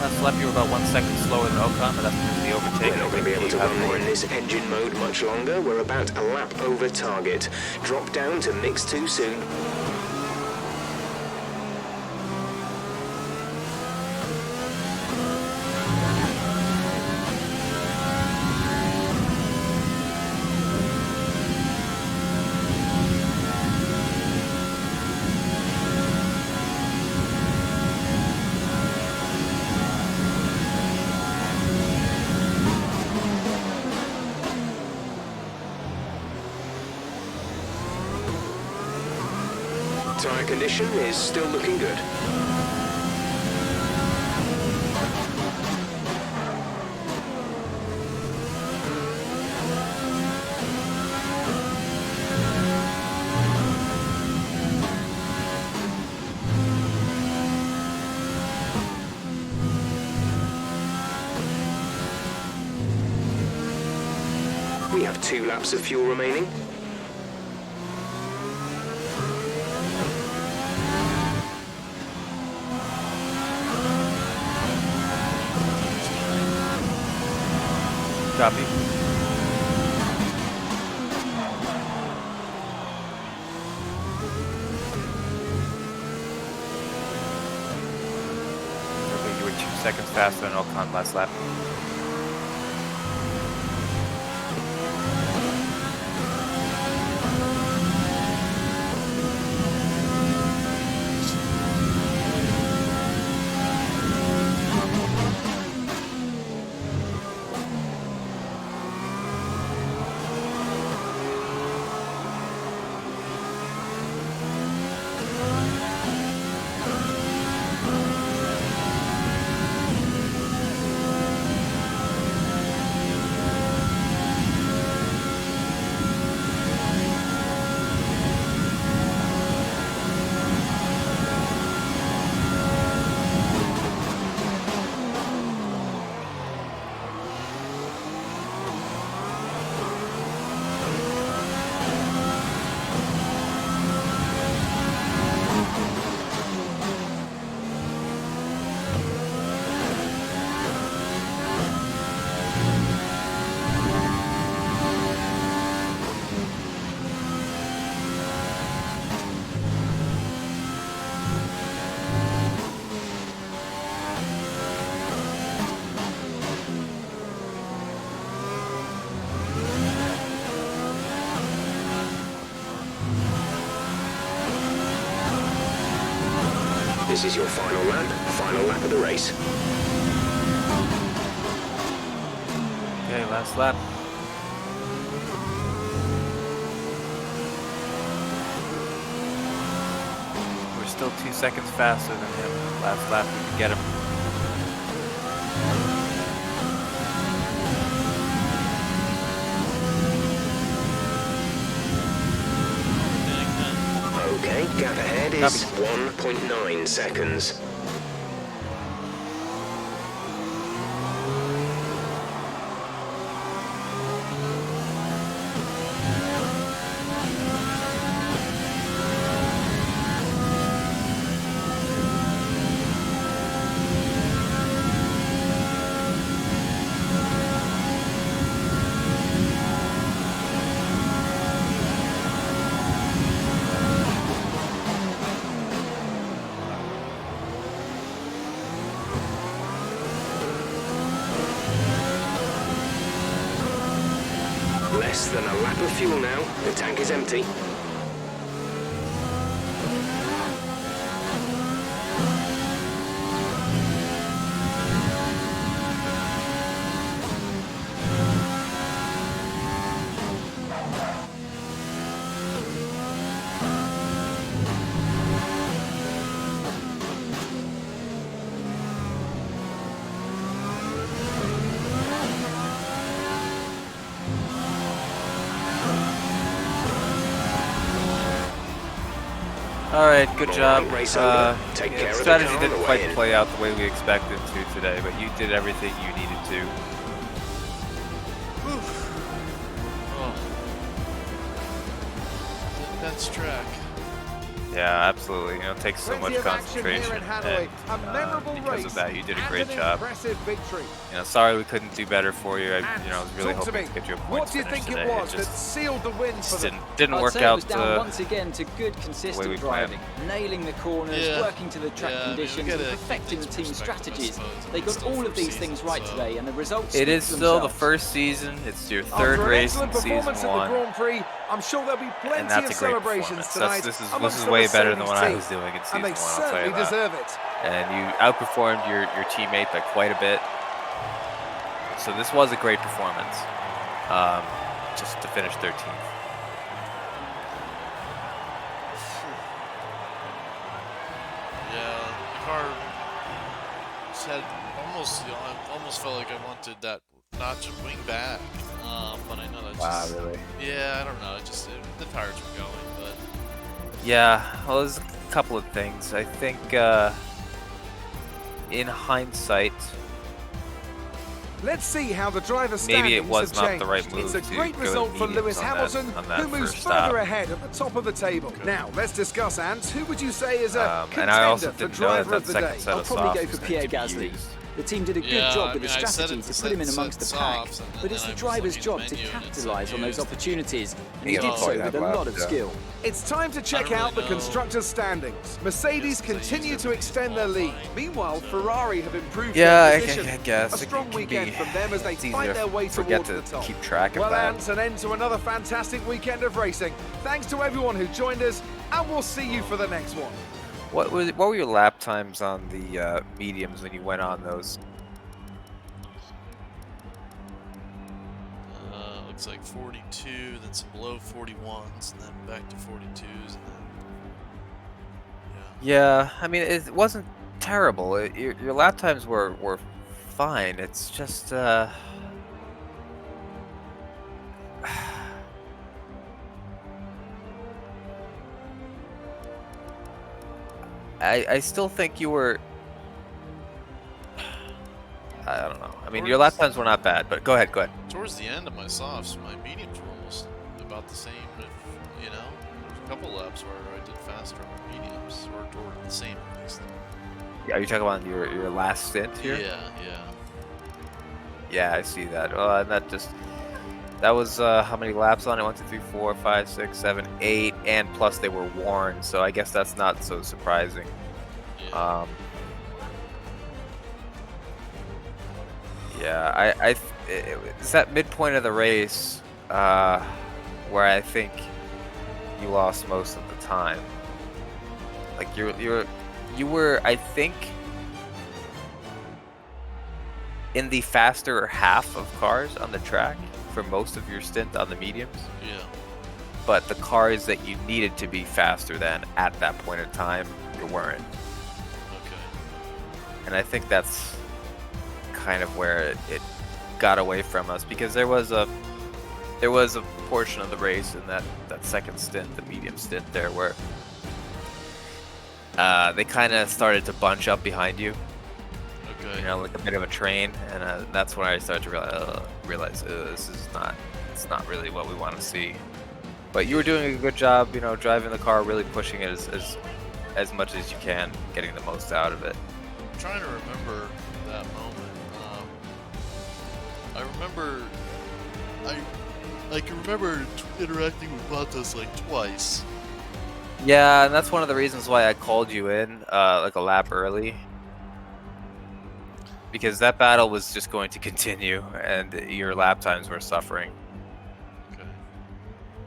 Last lap you were about 1 second slower than Ocon, but that's because of the overtake. We're not going to be able to run in this engine mode much longer. We're about a lap over target. Drop down to mix 2 soon. Tyre condition is still looking good. We have 2 laps of fuel remaining. Copy. Okay, you were 2 seconds faster than Ocon last lap. This is your final lap of the race. Okay, last lap. We're still 2 seconds faster than him. Last lap, we can get him. is 1.9 seconds. Less than a lap of fuel now. The tank is empty. All right, good job. Race over. Take care of the strategy car on didn't the quite way in. play out the way we expected to today, but you did everything you needed to. Oh. Intense track. Yeah, absolutely. You know, it takes so much Plenty of action here concentration, in Hanoi. and A memorable because race of that, you did a and great an job. impressive victory. You know, sorry we couldn't do better for you. I was really Talk to hoping me. to get you a What points do you finish think today. it was that just sealed the win for them? didn't I'd work say it out. was down once again to good, consistent we driving, planned. nailing the corners, Yeah. working to the track Yeah, I mean, we conditions, gotta and keep perfecting the things team's perspective, I strategies. suppose. They It's got still all of first these season, things right so- today, and the results. It speak is for still the themselves. first season. It's your After third an race excellent in performance season at the one, Grand Prix, I'm sure there'll be plenty and that's of a great celebrations performance. tonight. This amongst is the way better than Mercedes what I team. was doing in And season they one. I'll tell certainly you that. deserve it. And you outperformed your teammate by quite a bit. So this was a great performance. Just to finish 13th. Yeah, the car said almost. You know, I almost felt like I wanted that notch of wing back, but I know that just. really? Yeah, I don't know. The tires were going, but Yeah, well, there's a couple of things. I think in hindsight, Let's see how the driver's maybe it standings was have not changed. the right move It's a to great go result for mediums Lewis on that- Hamilton, on that who moves first further stop. ahead at the top of the table. Now, let's discuss, Ant. Who would you say is a And I also contender for didn't know that driver that of the second day? set I'll of probably softs go for was going Pierre to be Gasly. used. The team did a good Yeah, job I with mean, the I said strategy it- to said- put him in said amongst the softs, pack, and but then it's I the was driver's looking at job the to menu and it said capitalise on those used. opportunities, and he Yeah, did I'll so play with that a lap, lot of yeah. skill. It's time to check really out the know. constructors' standings. Mercedes Yes, they continue used to everything extend their lead. qualifying, Meanwhile, so- Ferrari have improved Yeah, their I position. guess A it strong can weekend be- from them as they it's easy fight to their way forget towards to the top. keep track of well, that. Ant, an end to another fantastic weekend of racing. Thanks to everyone who joined us, and we'll see you for the next one. What were your lap times on the mediums when you went on those? Looks like 42, then some low 41s, and then back to 42s, and then Yeah, I mean it wasn't terrible. Your lap times were fine. It's just I still think you were. I don't know. I mean, your lap times were not bad, but go ahead. towards the end of my softs, my mediums were almost about the same. If you know, there's a couple laps where I did faster on the mediums, or the same at least. Yeah, are you talking about your last stint here? Yeah, yeah. Yeah, I see that. Well, and that was how many laps on it? 1, 2, 3, 4, 5, 6, 7, 8, and plus they were worn, so I guess that's not so surprising. Yeah. Yeah, it's that midpoint of the race where I think you lost most of the time. Like you were, I think, in the faster half of cars on the track for most of your stint on the mediums. Yeah. But the cars that you needed to be faster than at that point in time, you weren't. Okay. And I think that's kind of where it got away from us, because there was a portion of the race in that second stint, the medium stint there, where they kind of started to bunch up behind you. Okay. You know, like a bit of a train, and that's when I started to realize it's not really what we want to see. But you were doing a good job, you know, driving the car, really pushing it as much as you can, getting the most out of it. I'm trying to remember that moment. I remember, I can remember interacting with Bottas like twice. Yeah, and that's one of the reasons why I called you in like a lap early. Because that battle was just going to continue, and your lap times were suffering. Okay.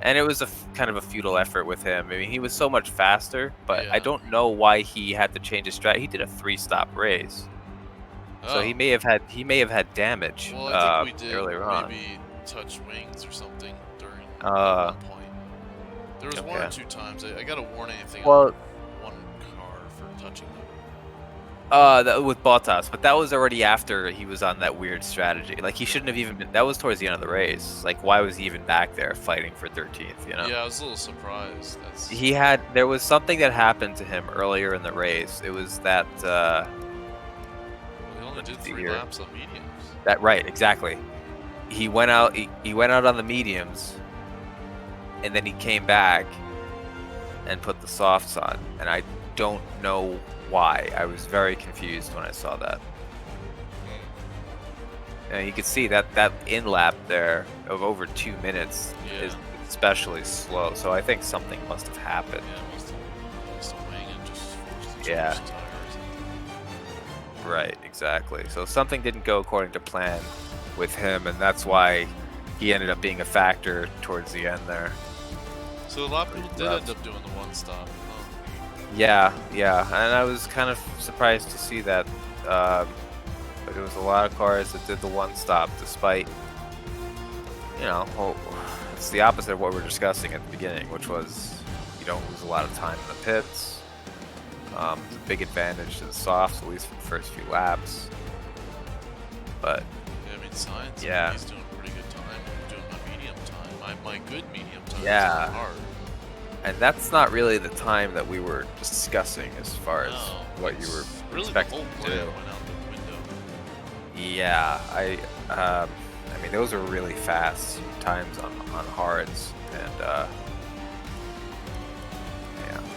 And it was kind of a futile effort with him. I mean, he was so much faster, but I Yeah. don't know why he had to change his strat. He did a 3-stop race, so he Oh. may have had damage Well, I think we did earlier on. maybe touch wings or something during Uh, one point. There was one or two times I got a warning thing Well- on one car for touching them. With Bottas, but that was already after he was on that weird strategy. Like, he shouldn't have even been. That was towards the end of the race. Like, why was he even back there fighting for 13th? You know? Yeah, I was a little surprised. There was something that happened to him earlier in the race. It was that. Well, he only did see 3 here. laps on mediums. That right, exactly. He went out. He went out on the mediums, and then he came back and put the softs on. And I don't know why. I was very confused when I saw that. And you could see that in lap there of over 2 minutes is especially slow. So I think something must have happened. Yeah, must have wing and just forced to change Yeah. tires. Right, exactly. So something didn't go according to plan with him, and that's why he ended up being a factor towards the end there. So a lot of people did rough. end up doing the one stop. Yeah, and I was kind of surprised to see that. But it was a lot of cars that did the one stop, despite, you know, it's the opposite of what we were discussing at the beginning, which was you don't lose a lot of time in the pits. It's a big advantage to the softs, at least for the first few laps. But Yeah, I mean, Science, Yeah. he's doing a pretty good time. I'm doing my medium time. My good medium time Yeah. is hard. and that's not really the time that we were discussing as far as No, what you were it's really expecting the whole to plan do. went out the window. Yeah, I mean, those were really fast times on hards, and yeah,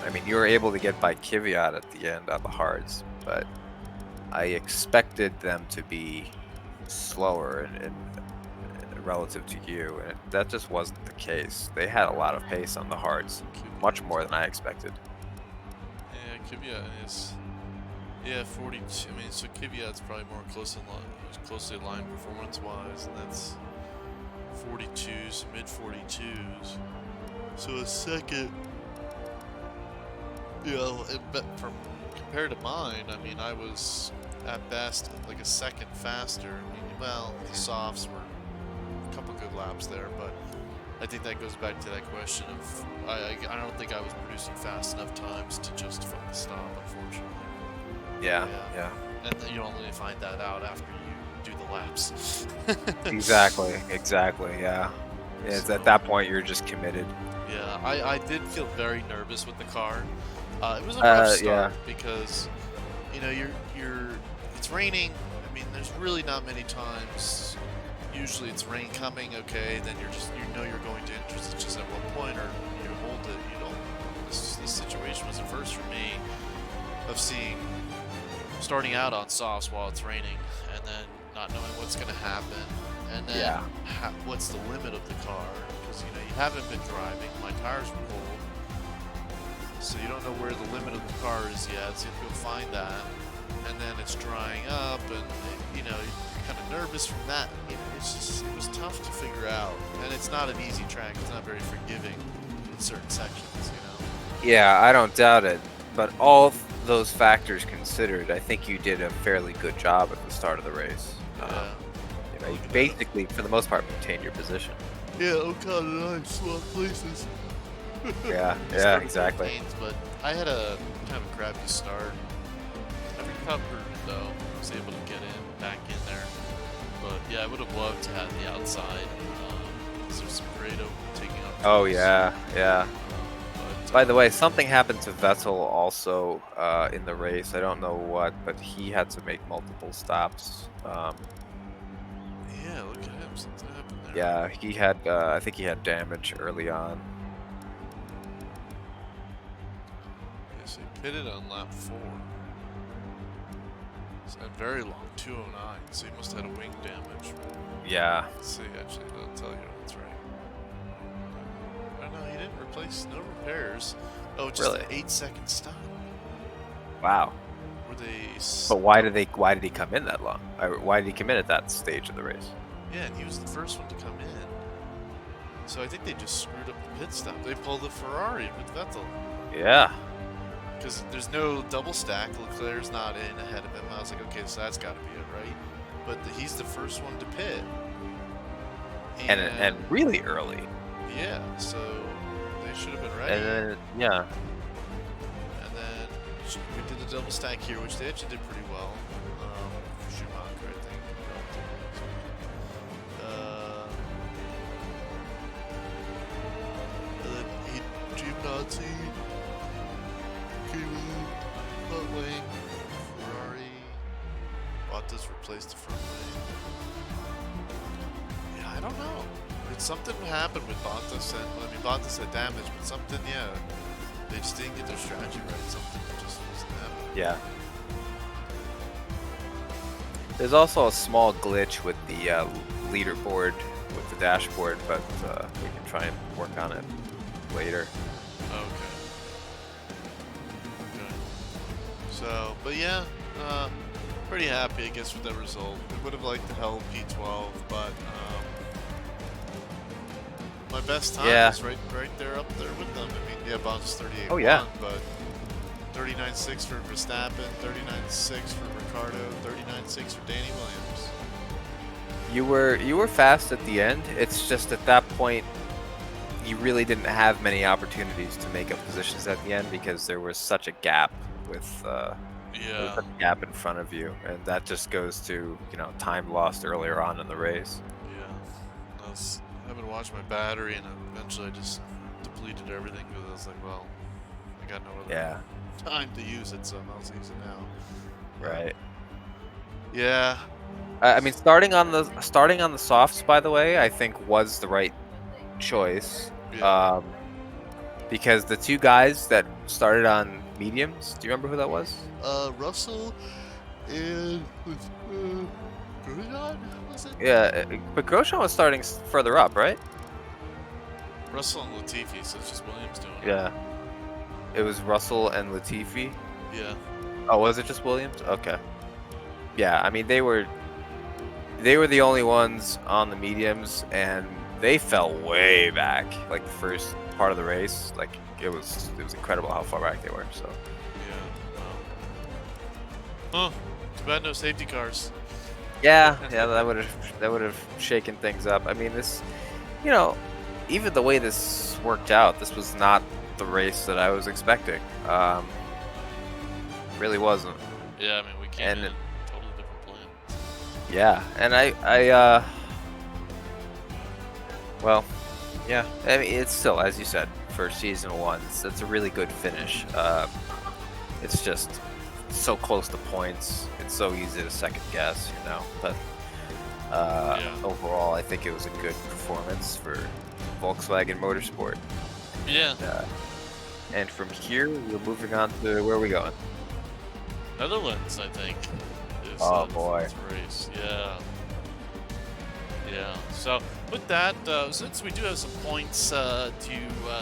I mean, you were able to get by Kvyat at the end on the hards, but I expected them to be slower and relative to you, and that just wasn't the case. They had a lot of pace on the hards, much more than I expected. Yeah, Kvyat is. Yeah, 42. I mean, so Kvyat's probably more closely aligned performance-wise, and that's 42s, mid 42s. So a second. You know, but from compared to mine, I mean, I was at best like a second faster. I mean, well, the softs were a couple good laps there, but I think that goes back to that question of I don't think I was producing fast enough times to justify the stop, unfortunately. Yeah. And then you only find that out after you do the laps. Exactly, yeah. It's at that point you're just committed. Yeah, I did feel very nervous with the car. It was a rough start because, you know, it's raining. I mean, there's really not many times. Usually it's rain coming, okay, then you know you're going to enter. It's just at what point or you hold it. You don't. This situation was the first for me of starting out on softs while it's raining, and then not knowing what's going to happen, and then what's the limit of the car, because you know you haven't been driving. My tires were cold, so you don't know where the limit of the car is yet. So you have to go find that, and then it's drying up, and you know you're kind of nervous from that. You know, it was tough to figure out, and it's not an easy track. It's not very forgiving in certain sections. You know. Yeah, I don't doubt it. But all those factors considered, I think you did a fairly good job at the start of the race. Yeah. You know, you basically, for the most part, maintained your position. Yeah, Okada and I swapped places. Yeah, Starting exactly. Gains, but I had a kind of a crappy start. I recovered though. I was able to get back in there. But yeah, I would have loved to have the outside. Because there's some Grado taking up. Oh turns. yeah. But By the way, something happened to Vettel also in the race. I don't know what, but he had to make multiple stops. Yeah, look at him. Something happened there. Yeah, he had. I think he had damage early on. Yes, he pitted on lap 4. So had very long, 209. So he must have had a wing damage. Yeah. Let's see, actually, they'll tell you that's right. Oh no, he didn't replace, no repairs. Oh, just Really? an 8-second stop. Wow. Were they? But why did he come in that long? Why did he come in at that stage of the race? Yeah, and he was the first one to come in. So I think they just screwed up the pit stop. They pulled a Ferrari with Vettel. Yeah. Because there's no double stack. Leclerc's not in ahead of him. I was like, okay, so that's got to be it, right? But he's the first one to pit. And really early. Yeah, so they should have been ready. And then yeah. And then we did a double stack here, which they actually did pretty well. For Schumacher, I think. And then Giovinazzi came in, front wing, Ferrari. Bottas replaced the front wing. Yeah, I don't know. Something happened with Bottas, and I mean Bottas had damage, but something, yeah, they just didn't get their strategy right. Something just wasn't happening. Yeah. There's also a small glitch with the leaderboard, with the dashboard, but we can try and work on it later. Okay. So, but yeah, pretty happy, I guess, with that result. We would have liked to held P12, but my best time is right there up there with them. I mean, yeah, Bottas 38. Oh yeah. But 39.6 for Verstappen, 39.6 for Ricardo, 39.6 for Danny Williams. You were fast at the end. It's just at that point you really didn't have many opportunities to make up positions at the end because there was such a gap with there was a gap in front of you, and that just goes to time lost earlier on in the race. Yeah, I haven't watched my battery, and eventually I just depleted everything because I was like, well, I got no other time to use it, so I'll use it now. Right. Yeah. I mean, starting on the softs, by the way, I think was the right choice. Yeah. Because the two guys that started on mediums, do you remember who that was? Russell and Grosjean, was it? Yeah, but Grosjean was starting further up, right? Russell and Latifi, so it's just Williams doing it. Yeah. It was Russell and Latifi. Yeah. Oh, was it just Williams? Okay. Yeah, I mean they were the only ones on the mediums, and they fell way back, like the first part of the race. Like it was incredible how far back they were. So. Yeah. Oh, too bad no safety cars. Yeah, that would have shaken things up. I mean, this, even the way this worked out, this was not the race that I was expecting. Really wasn't. Yeah, I mean we came in totally different plan. Yeah, and well, yeah. I mean, it's still, as you said, for season 1, it's a really good finish. It's just so close to points. It's so easy to second guess, But overall, I think it was a good performance for Volkswagen Motorsport. Yeah. And from here, we're moving on to where are we going? Netherlands, I think. Oh boy. This race. Yeah. Yeah. So with that, since we do have some points to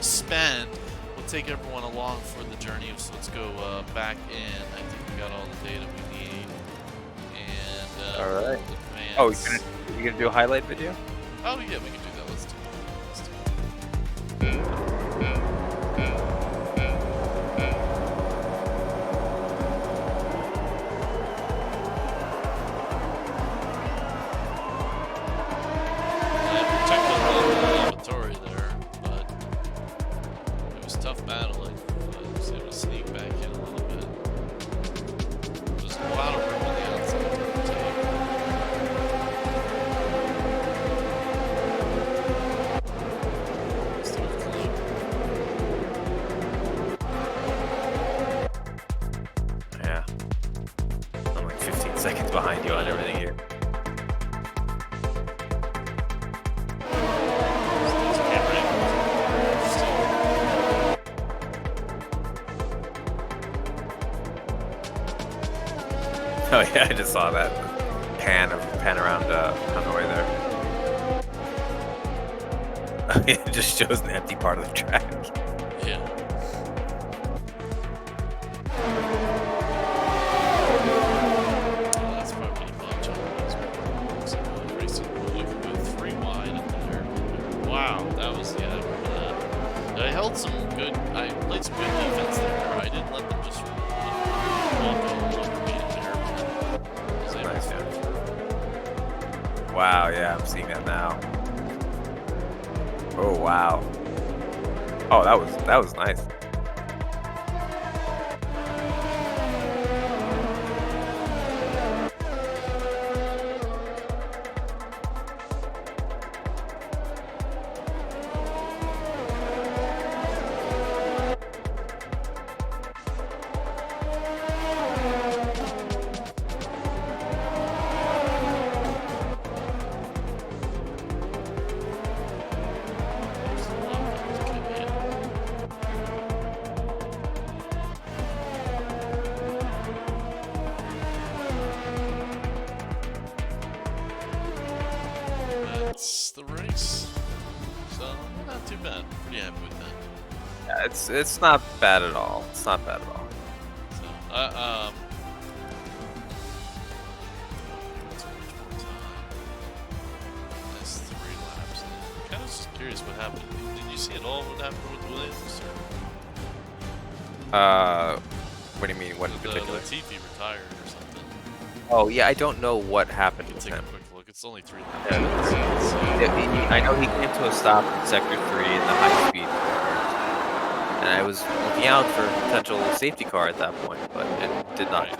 spend, we'll take everyone along for the journey. So let's go back in. I think we got all the data we need. And all right. Advance. Oh, you're gonna do a highlight video? Oh yeah, we can do that. Let's do that. Tough battling, but was able to sneak back in a little bit. There's a lot of room on the outside for the tape. seconds behind you on everything here. These camera angles Oh yeah, I just saw that pan around Hanoi there. It just shows an empty part of the track. interesting. Yeah. That's probably a bunch of those racing. Looking good 3 wide up there. Wow, that was, yeah, I remember that. I held some good, I played some good defense there. I didn't let them just walk over me in there. I was able Nice, to- yeah. Wow, yeah, I'm seeing that now. Oh wow. Oh, that was nice. There's a lot of guys getting hit. That's the race. So, not too bad. Pretty happy with that. Yeah, it's not bad at all. It's not bad at all. So, what's much more time? That's 3 laps. I'm kind of just curious what happened. Did you see at all what happened with Williams? What do you mean? What in Or particular? Latifi retired or something? Oh yeah, I don't know what happened We'll with take a him. quick look. It's only 3 laps. Yeah, I know he came to a stop in sector 3 in the high speed corner, and I was looking out for a potential safety car at that point, but it did not. Right.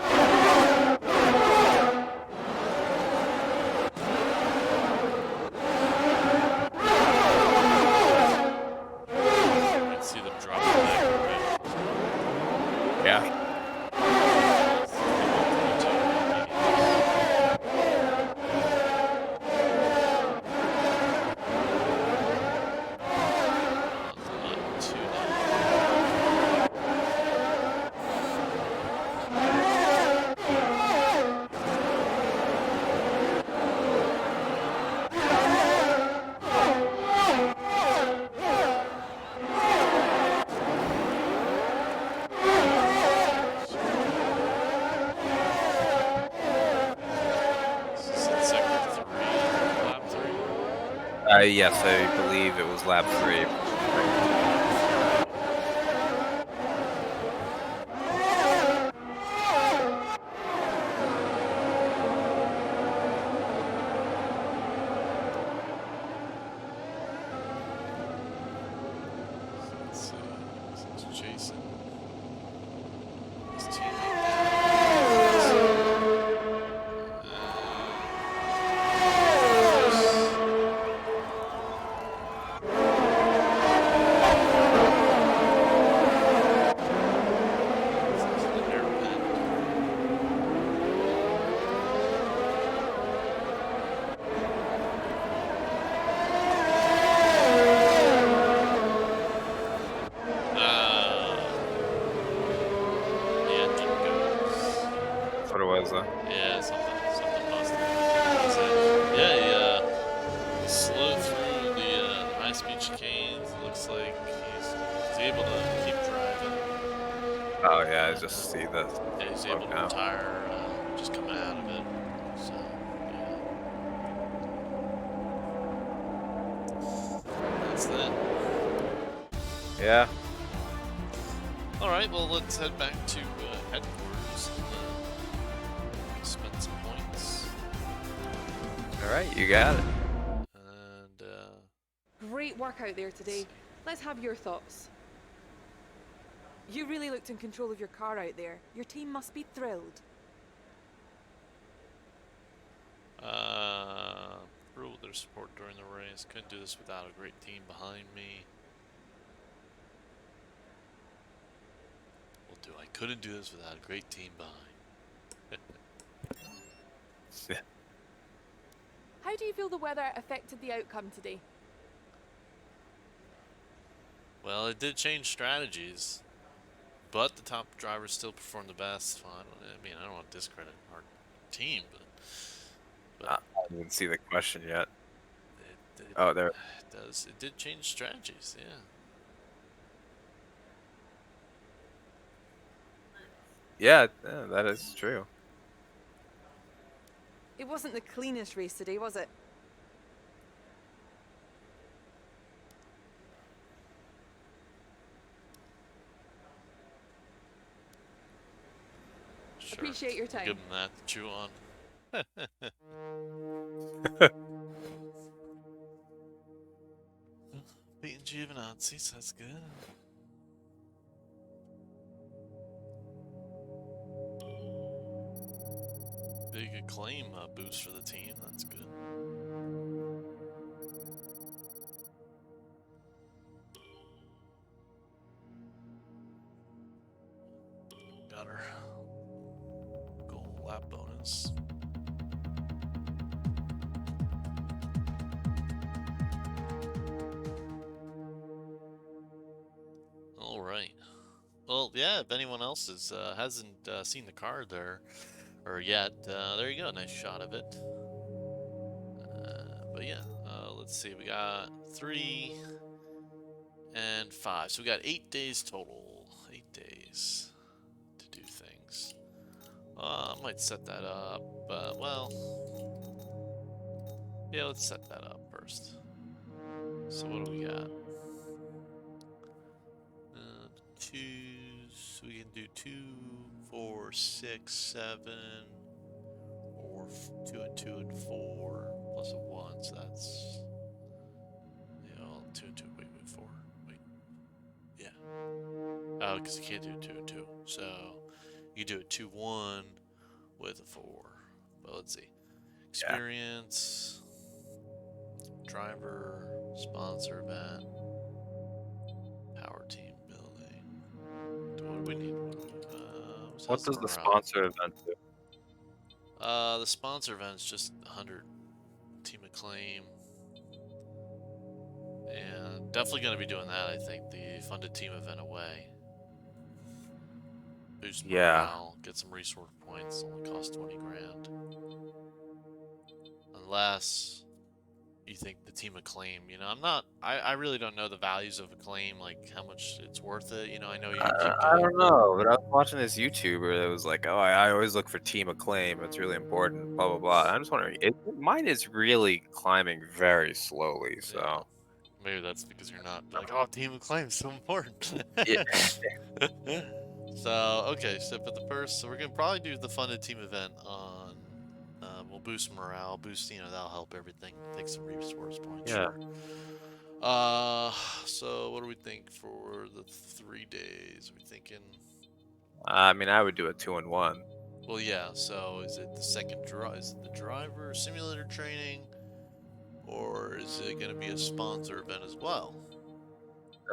You can see them drop the back, right? Yeah. Yes, I believe it was lap 3. Let's see. This is Jason. His teammate. The engine goes. That's what it was, though. Yeah, something busted. Yeah, he slowed through the high-speed chicanes. It looks like he's able to keep driving. Oh yeah, I just see the. Yeah, he's able to now. retire, just coming out of it. So, yeah. That's that. Yeah. All right, well, let's head back to headquarters and spend some points. All right, you got it. And Great work out there today. Let's have your thoughts. You really looked in control of your car out there. Your team must be thrilled. Through with their support during the race. Couldn't do this without a great team behind me. I couldn't do this without a great team behind. How do you feel the weather affected the outcome today? Well, it did change strategies, but the top drivers still performed the best. Well, I mean, I don't want to discredit our team, but I didn't even see the question yet. it Oh, there. it did change strategies, yeah. Yeah, that is true. It wasn't the cleanest race today, was it? Sure. Appreciate your time. Give them that to chew on. Beating Giovinazzi's, that's good. Big acclaim boost for the team, that's good. Got our goal lap bonus. All right. Well, yeah. If anyone else hasn't seen the card there or yet, there you go. Nice shot of it. But yeah, let's see. We got 3 and 5, so we got 8 days total. 8 days to do things. I might set that up. Well, yeah. Let's set that up first. So what do we got? 2. So we can do 2, 4, 6, 7, or 2 and 2 and 4 plus a 1. So that's 2 and 2. Wait, 4. Wait, yeah. Oh, because you can't do 2 and 2. So you do a 2, 1 with a 4. But let's see. Experience, driver, sponsor event, power team building. What do we need? What does the sponsor event do? The sponsor event's just 100 team acclaim. And definitely going to be doing that, I think. The funded team event away. Boost morale, get some resource points, only cost 20 grand. Unless you think the team acclaim, I really don't know the values of acclaim, like how much it's worth it. I know you keep I getting. don't know, but I was watching this YouTuber that was like, "Oh, I always look for team acclaim. It's really important." Blah blah blah. And I'm just wondering, mine is really climbing very slowly. Yeah, So maybe that's because you're not like, oh, team acclaim is so important. yeah, So okay, so for the first, so we're gonna probably do the funded team event on. We'll boost morale, that'll help everything. Take some resource points, yeah. sure. So what do we think for the 3 days? Are we thinking? I mean, I would do a 2 and 1. Well, yeah. So is it the second is it the driver simulator training, or is it gonna be a sponsor event as well?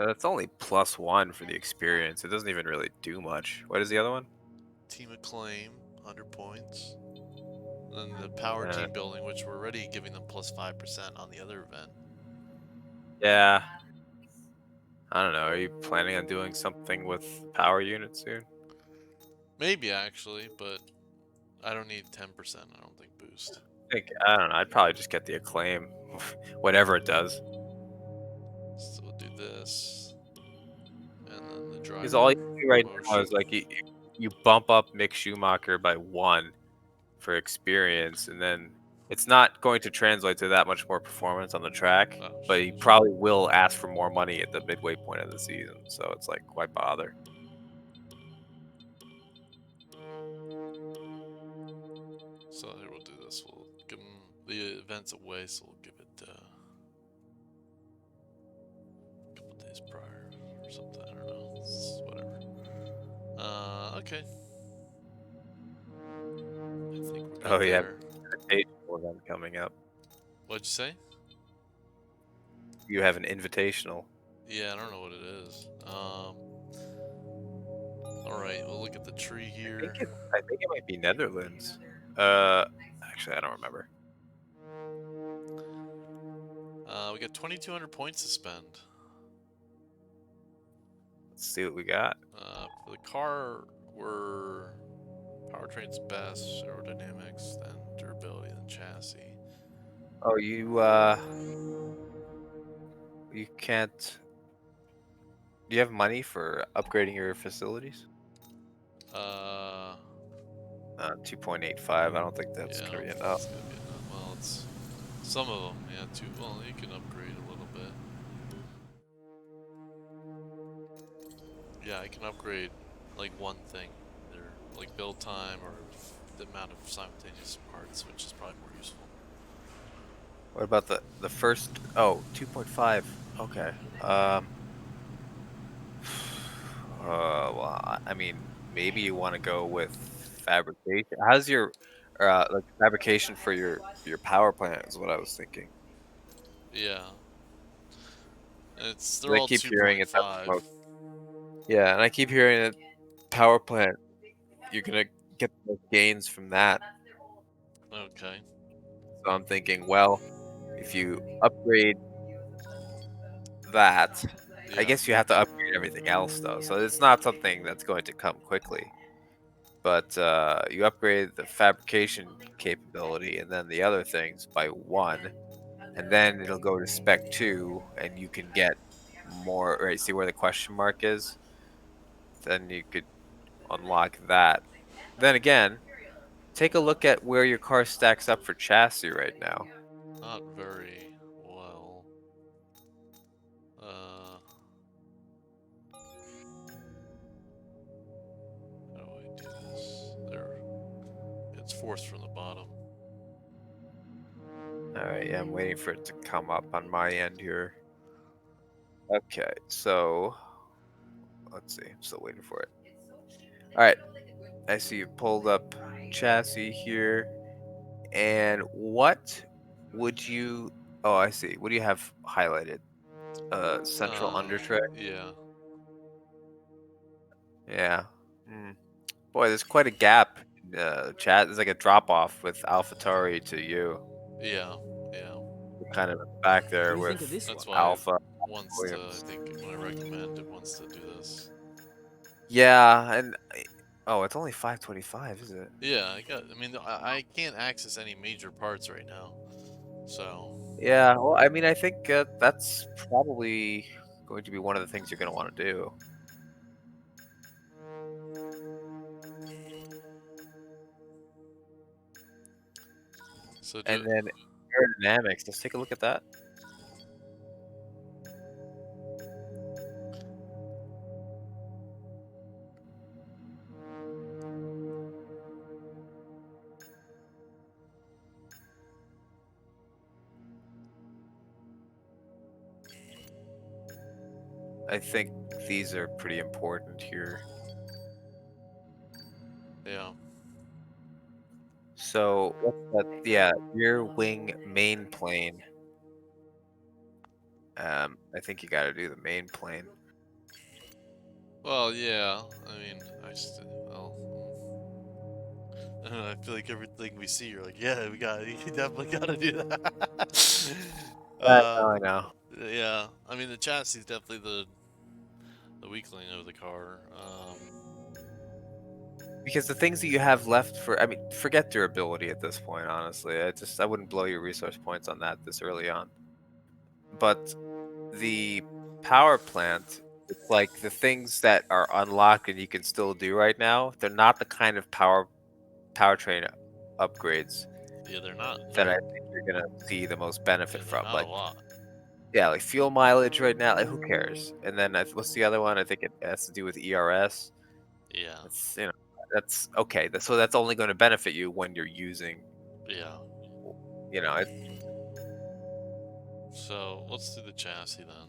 It's only +1 for the experience. It doesn't even really do much. What is the other one? Team acclaim, 100 points. And then the power team building, which we're already giving them +5% on the other event. Yeah. I don't know. Are you planning on doing something with power units soon? Maybe actually, but I don't need 10%. I don't think boost. I don't know. I'd probably just get the acclaim, whatever it does. So we'll do this, and then the driver. Because all you do right now promotion. is like you bump up Mick Schumacher by 1 for experience, and then it's not going to translate to that much more performance on the track. Oh, But he probably will ask for more money at the midway point of the season. So it's like, why bother? So here we'll do this. We'll give them the events away, so we'll give it a couple days prior or something. I don't know. It's whatever. Okay. I think we're good Oh yeah, there. invitational event coming up. What'd you say? You have an invitational. Yeah, I don't know what it is. All right, we'll look at the tree here. I think it might be Netherlands. Actually, I don't remember. We got 2,200 points to spend. Let's see what we got. For the car, we're powertrain's best, aerodynamics, then durability, then chassis. Oh, you can't. Do you have money for upgrading your facilities? Uh, 2.85. I don't think that's yeah, I gonna don't be think enough. it's gonna be enough. Well, it's some of them, yeah. Well, you can upgrade a little bit. Yeah, I can upgrade like one thing, either like build time or the amount of simultaneous parts, which is probably more useful. What about the first? Oh, 2.5. Okay. Well, I mean, maybe you want to go with fabrication. How's your like fabrication for your power plant is what I was thinking. Yeah, they're I all keep hearing it. 2.5. Yeah, and I keep hearing that power plant, you're gonna get the most gains from that. Okay. So I'm thinking, well, if you upgrade that, I Yeah. guess you have to upgrade everything else though. So it's not something that's going to come quickly. But you upgrade the fabrication capability and then the other things by one, and then it'll go to spec two, and you can get more. Right? See where the question mark is? Then you could unlock that. Then again, take a look at where your car stacks up for chassis right now. Not very well. Uh, how do I do this? There. It's forced from the bottom. All right, yeah, I'm waiting for it to come up on my end here. Okay, so let's see. I'm still waiting for it. All right, I see you pulled up chassis here. And what would you? Oh, I see. What do you have highlighted? Central under tray. Yeah. Yeah. Hmm. Boy, there's quite a gap in chat. There's like a drop off with AlphaTauri to you. Yeah. Yeah. You're kind of back there What do you think with of this That's one? why Alpha wants to, I Williams. think, when I recommend it wants to do this. Yeah, and oh, it's only 525, is it? Yeah, I mean, I can't access any major parts right now. So, Yeah. Well, I mean, I think that's probably going to be one of the things you're going to want to do. so do And then aerodynamics. Let's take a look at that. I think these are pretty important here. yeah. So what's that? Yeah, rear wing main plane. I think you got to do the main plane. Well, yeah. I mean, well, I don't know. I feel like everything we see, you're like, yeah, you definitely got to do that. I know. Yeah. I mean, the chassis is definitely the weakling of the car. Because the things that you have left for, I mean, forget durability at this point. Honestly, I wouldn't blow your resource points on that this early on. But the power plant, it's like the things that are unlocked and you can still do right now. They're not the kind of powertrain upgrades Yeah, they're not. that I think you're gonna see the most benefit Yeah, they're from. not a Like, lot. yeah, like fuel mileage right now. Like, who cares? And then what's the other one? I think it has to do with ERS. Yeah. That's that's okay. So that's only going to benefit you when you're using. Yeah. It, So let's do the chassis then.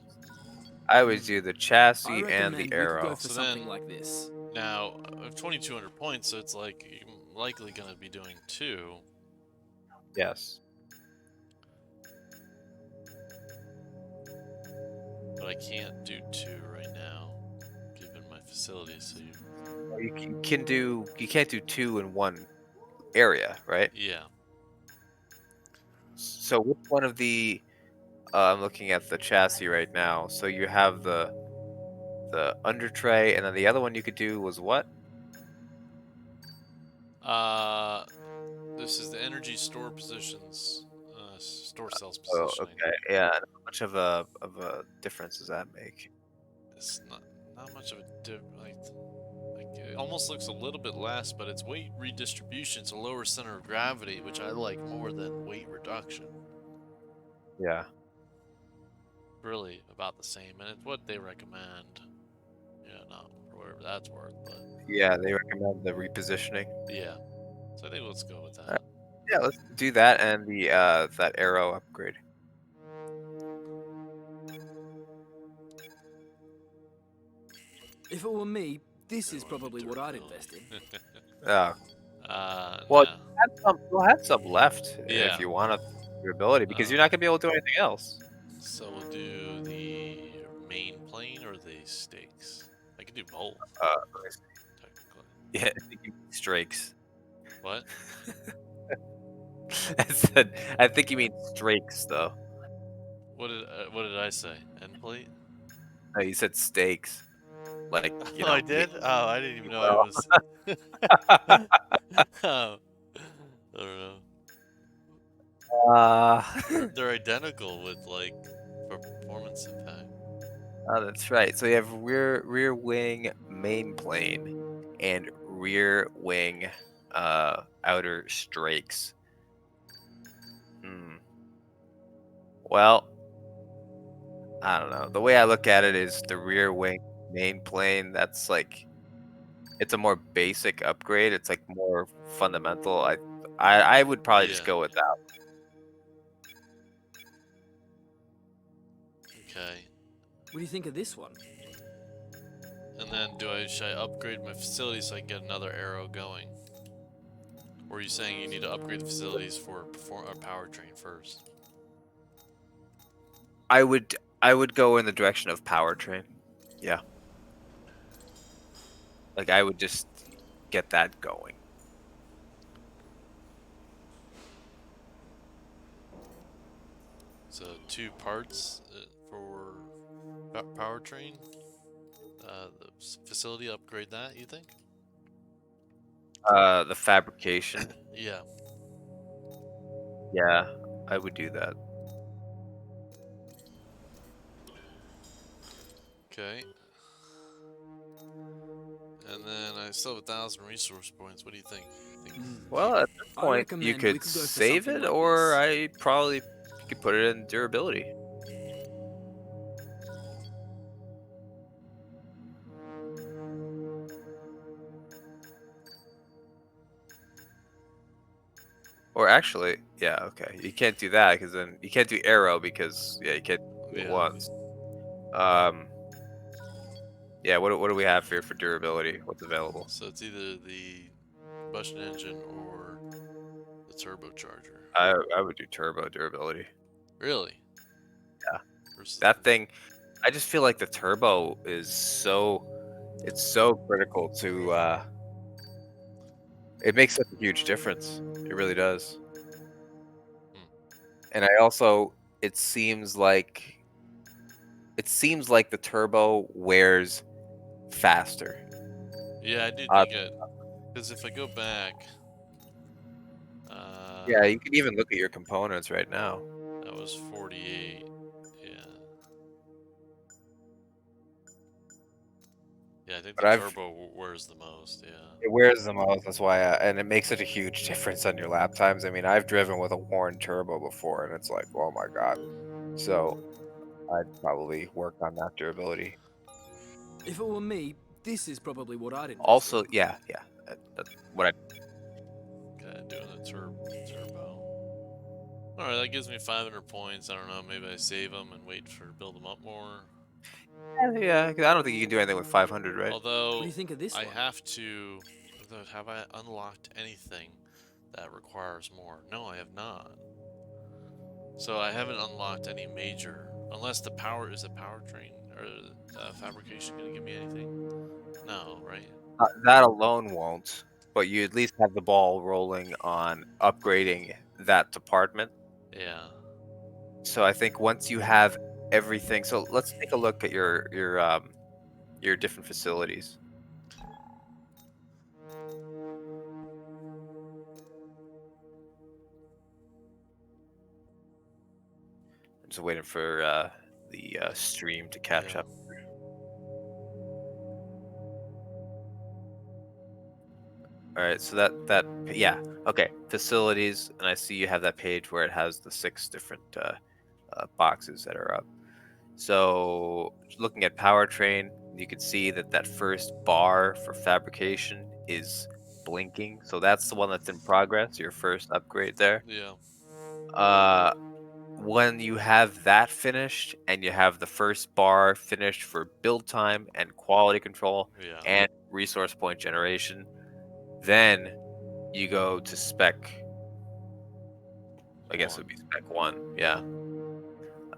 I would do the I chassis and recommend the we could aero. go for So something then- like this. Now, I have 2,200 points, so it's like you're likely going to be doing two. Yes. But I can't do two right now, given my facilities. So You can't do two in one area, right? yeah. So which one of the? I'm looking at the chassis right now. So you have the under tray, and then the other one you could do was what? This is the energy store positions, store cells Oh, positioning. okay. Yeah. and How much of a difference does that make? It's not much of a like it almost looks a little bit less, but it's weight redistribution. It's a lower center of gravity, which I like more than weight reduction. Yeah. Really about the same, and it's what they recommend. Yeah, no, for whatever that's worth, but Yeah, they recommend the repositioning. yeah. So I think let's go with Uh, that. Yeah, let's do that and the that arrow upgrade. If it were me, this is Go on, probably what I'd durability. invest in. Oh, well, No. we'll have some left Yeah. if you want your ability because you're Um, not gonna be able to do anything else. So we'll do the main plane or the stakes. I could do both, Let me see. technically. Yeah, I think you mean strakes. What? I think you mean strakes though. What did I say? End plate? No, you said stakes. Like Oh, I did? Oh, I didn't even know I well. was. Oh, I don't know. Uh, They're identical with like performance impact. oh, that's right. So you have rear wing main plane and rear wing outer strakes. Hmm. Well, I don't know. The way I look at it is the rear wing main plane. That's like it's a more basic upgrade. It's like more fundamental. I would probably just Yeah. go with that. Okay. What do you think of this one? And then should I upgrade my facilities so I can get another arrow going? Or are you saying you need to upgrade the facilities for a powertrain first? I would go in the direction of powertrain. Yeah. Like I would just get that going. So 2 parts for powertrain. The facility upgrade that, you think? The fabrication. Yeah. Yeah, I would do that. Okay. And then I still have 1,000 resource points. What do you think? Well, at this I point, recommend you we could could go for save something it, like or this. I probably could put it in durability. Or actually, yeah, okay. You can't do that because then you can't do arrow because you can't do it Yeah. once. Yeah. What do we have here for durability? What's available? So it's either the combustion engine or the turbocharger. I would do turbo durability. Really? Yeah. Versus That thing, I just feel like the turbo is it's so critical to. It makes such a huge difference. It really does. And I also, it seems like the turbo wears faster. Yeah, I do Uh, think it. Because if I go back, Yeah, you can even look at your components right now. that was 48. Yeah. Yeah, I think But the I've turbo wears the most. Yeah. it wears the most. That's why, and it makes such a huge difference on your lap times. I mean, I've driven with a worn turbo before, and it's like, oh my god. So I'd probably work on that durability. If it were me, this is probably what I'd invest Also, in. yeah, that's what I. Okay, doing the turbo. All right, that gives me 500 points. I don't know. Maybe I save them and wait for build them up more. Yeah, 'cause I don't think you can do anything with 500, right? Although What do you think of this I one? have to. Have I unlocked anything that requires more? No, I have not. So I haven't unlocked any major, unless the powertrain or fabrication going to give me anything? No, right? That alone won't, but you at least have the ball rolling on upgrading that department. Yeah. So I think once you have everything, so let's take a look at your different facilities. I'm just waiting for the stream to catch Yeah. up. All right, so yeah, okay, facilities, and I see you have that page where it has the 6 different boxes that are up. So looking at powertrain, you can see that that first bar for fabrication is blinking. So that's the one that's in progress, your first upgrade there. Yeah. Uh, when you have that finished and you have the first bar finished for build time and quality control Yeah. and resource point generation, then you go to spec. I guess it would be spec 1. Yeah.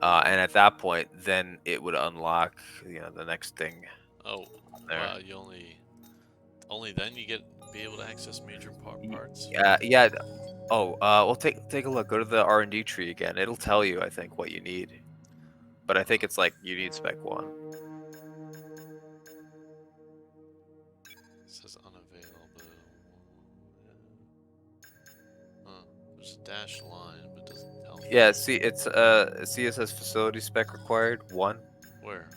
And at that point, then it would unlock, the next thing Oh, there. wow. You only then you get be able to access major parts. Yeah, yeah. Well, take a look. Go to the R&D tree again. It'll tell you, I think, what you need. But I think it's like you need spec 1. It says unavailable. Huh. There's a dashed line, but it doesn't tell me. Yeah, see, it's see, it says facility spec required 1. Where?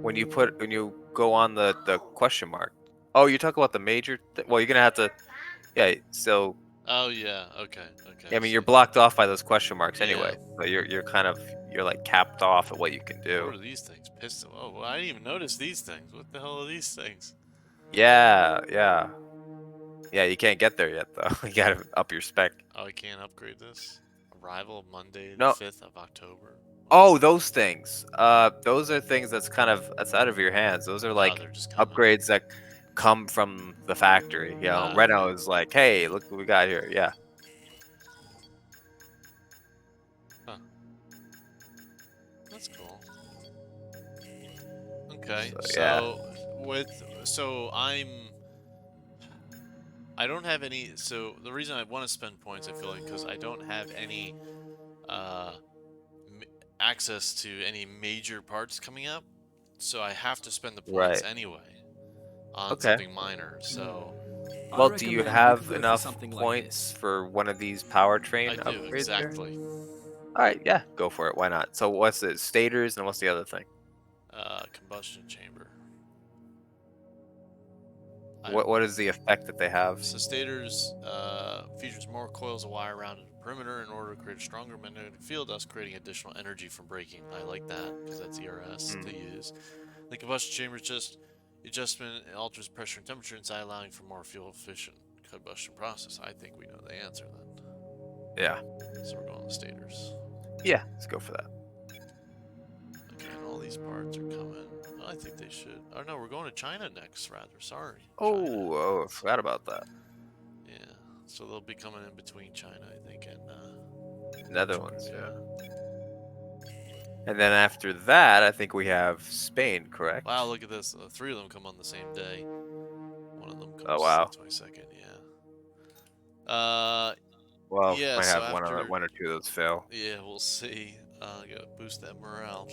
When you go on the question mark. Oh, you're talking about the major. Well, you're gonna have to. Yeah. So Oh yeah. Okay. Okay. I I mean, you're see. blocked off by those question marks Yeah. anyway. So you're like capped off at what you can What do. are these things? Piston. Oh, well, I didn't even notice these things. What the hell are these things? Yeah, yeah. Yeah, you can't get there yet though. You gotta up your spec. Oh, I can't upgrade this. Arrival Monday, the No. 5th of October. Oh, those things. Those are things that's out of your hands. Those are Oh, like they're just coming. upgrades that come from the factory. Ah. Renault is like, hey, look what we got here. Yeah. That's cool. Okay, So, yeah. I don't have any. So the reason I want to spend points, I feel like, because I don't have any uh, access to any major parts coming up, so I have to spend the points Right. anyway on Okay. something minor. So I Well, do you recommend have could go for enough something like points this. for one of these powertrain I do upgrades here? exactly. All right, yeah, go for it. Why not? So what's it? Stators and what's the other thing? Combustion chamber. What is the effect that they have? So stators features more coils of wire around the perimeter in order to create a stronger magnetic field, thus creating additional energy from braking. I like that because that's ERS to use. The combustion chamber just adjustment alters pressure and temperature inside, allowing for more fuel efficient combustion process. I think we know the answer then. Yeah. So we're going with stators. Yeah, let's go for that. Okay, and all these parts are coming. I think they should. Oh no, we're going to China next. Rather, sorry. Oh, China. I forgot about that. Yeah. So they'll be coming in between China, I think, and Netherlands, yeah. And then after that, I think we have Spain, correct? Wow, look at this. 3 of them come on the same day. One of them comes Oh, wow. the 22nd, yeah. Well, Yeah, might so have after, one or two of those fail. yeah, we'll see. Gotta boost that morale.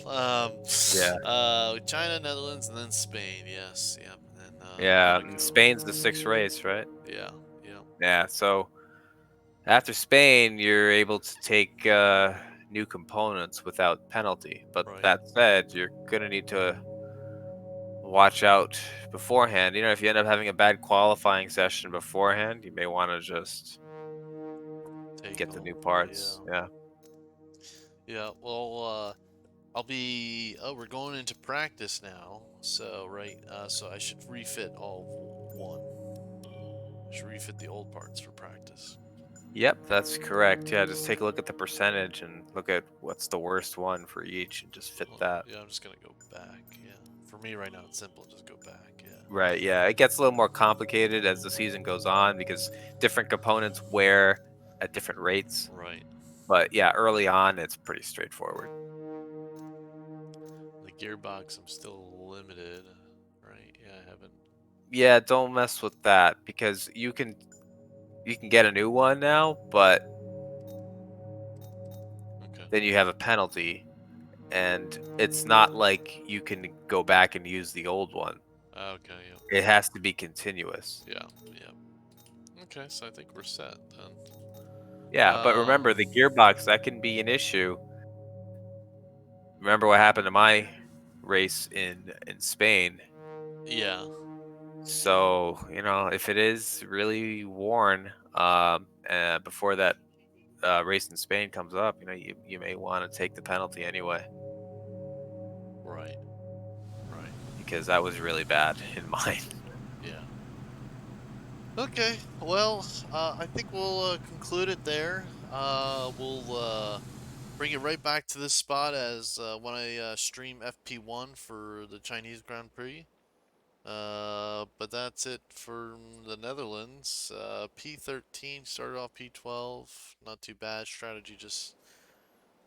Yeah. China, Netherlands, and then Spain. Yes, yep. And then, Yeah, gotta and go. Spain's the 6th race, right? Yeah, yeah. Yeah, so after Spain, you're able to take new components without penalty. But Right. that said, you're gonna need to watch out beforehand. If you end up having a bad qualifying session beforehand, you may want to just get the new parts. Yeah. Yeah, well, I'll be. Oh, we're going into practice now. So, right. So I should refit all one. I should refit the old parts for practice. Yep, that's correct. Yeah, just take a look at the percentage and look at what's the worst one for each and just fit that. Yeah, I'm just gonna go back. Yeah, for me right now it's simple. Just go back. Yeah. Right, yeah. It gets a little more complicated as the season goes on because different components wear at different rates. Right. But yeah, early on it's pretty straightforward. The gearbox, I'm still limited. Right. Yeah, I haven't. Yeah, don't mess with that because you can get a new one now, but then you have a penalty, and it's not like you can go back and use the old one. Okay. It has to be continuous. Yeah. Yeah. Okay. So I think we're set then. Yeah, but remember the gearbox, that can be an issue. Remember what happened to my race in Spain? Yeah. So, if it is really worn, before that race in Spain comes up, you may want to take the penalty anyway, Right. Right. because that was really bad in mine. Yeah. Okay. Well, I think we'll conclude it there. We'll bring it right back to this spot as when I stream FP1 for the Chinese Grand Prix. But that's it for the Netherlands. P13 started off P12. Not too bad. Strategy just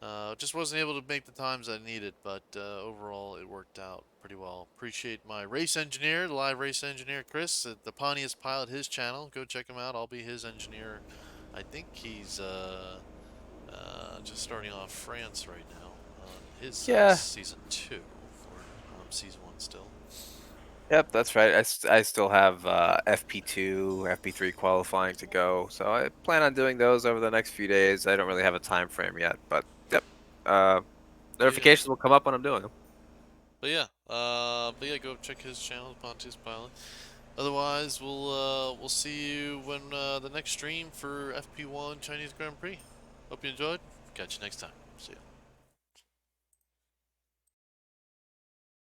wasn't able to make the times I needed, but overall it worked out pretty well. Appreciate my race engineer, the live race engineer Chris at the Pontius Pilot, his channel. Go check him out. I'll be his engineer. I think he's just starting off France right now on his Yeah. season 2 for season 1 still. Yep, that's right. I still have FP2, FP3 qualifying to go, so I plan on doing those over the next few days. I don't really have a time frame yet, but yep. Notifications will come up when I'm doing them. But yeah, go check his channel, Pontius Pilot. Otherwise, we'll see you when the next stream for FP1 Chinese Grand Prix. Hope you enjoyed. Catch you next time. See ya.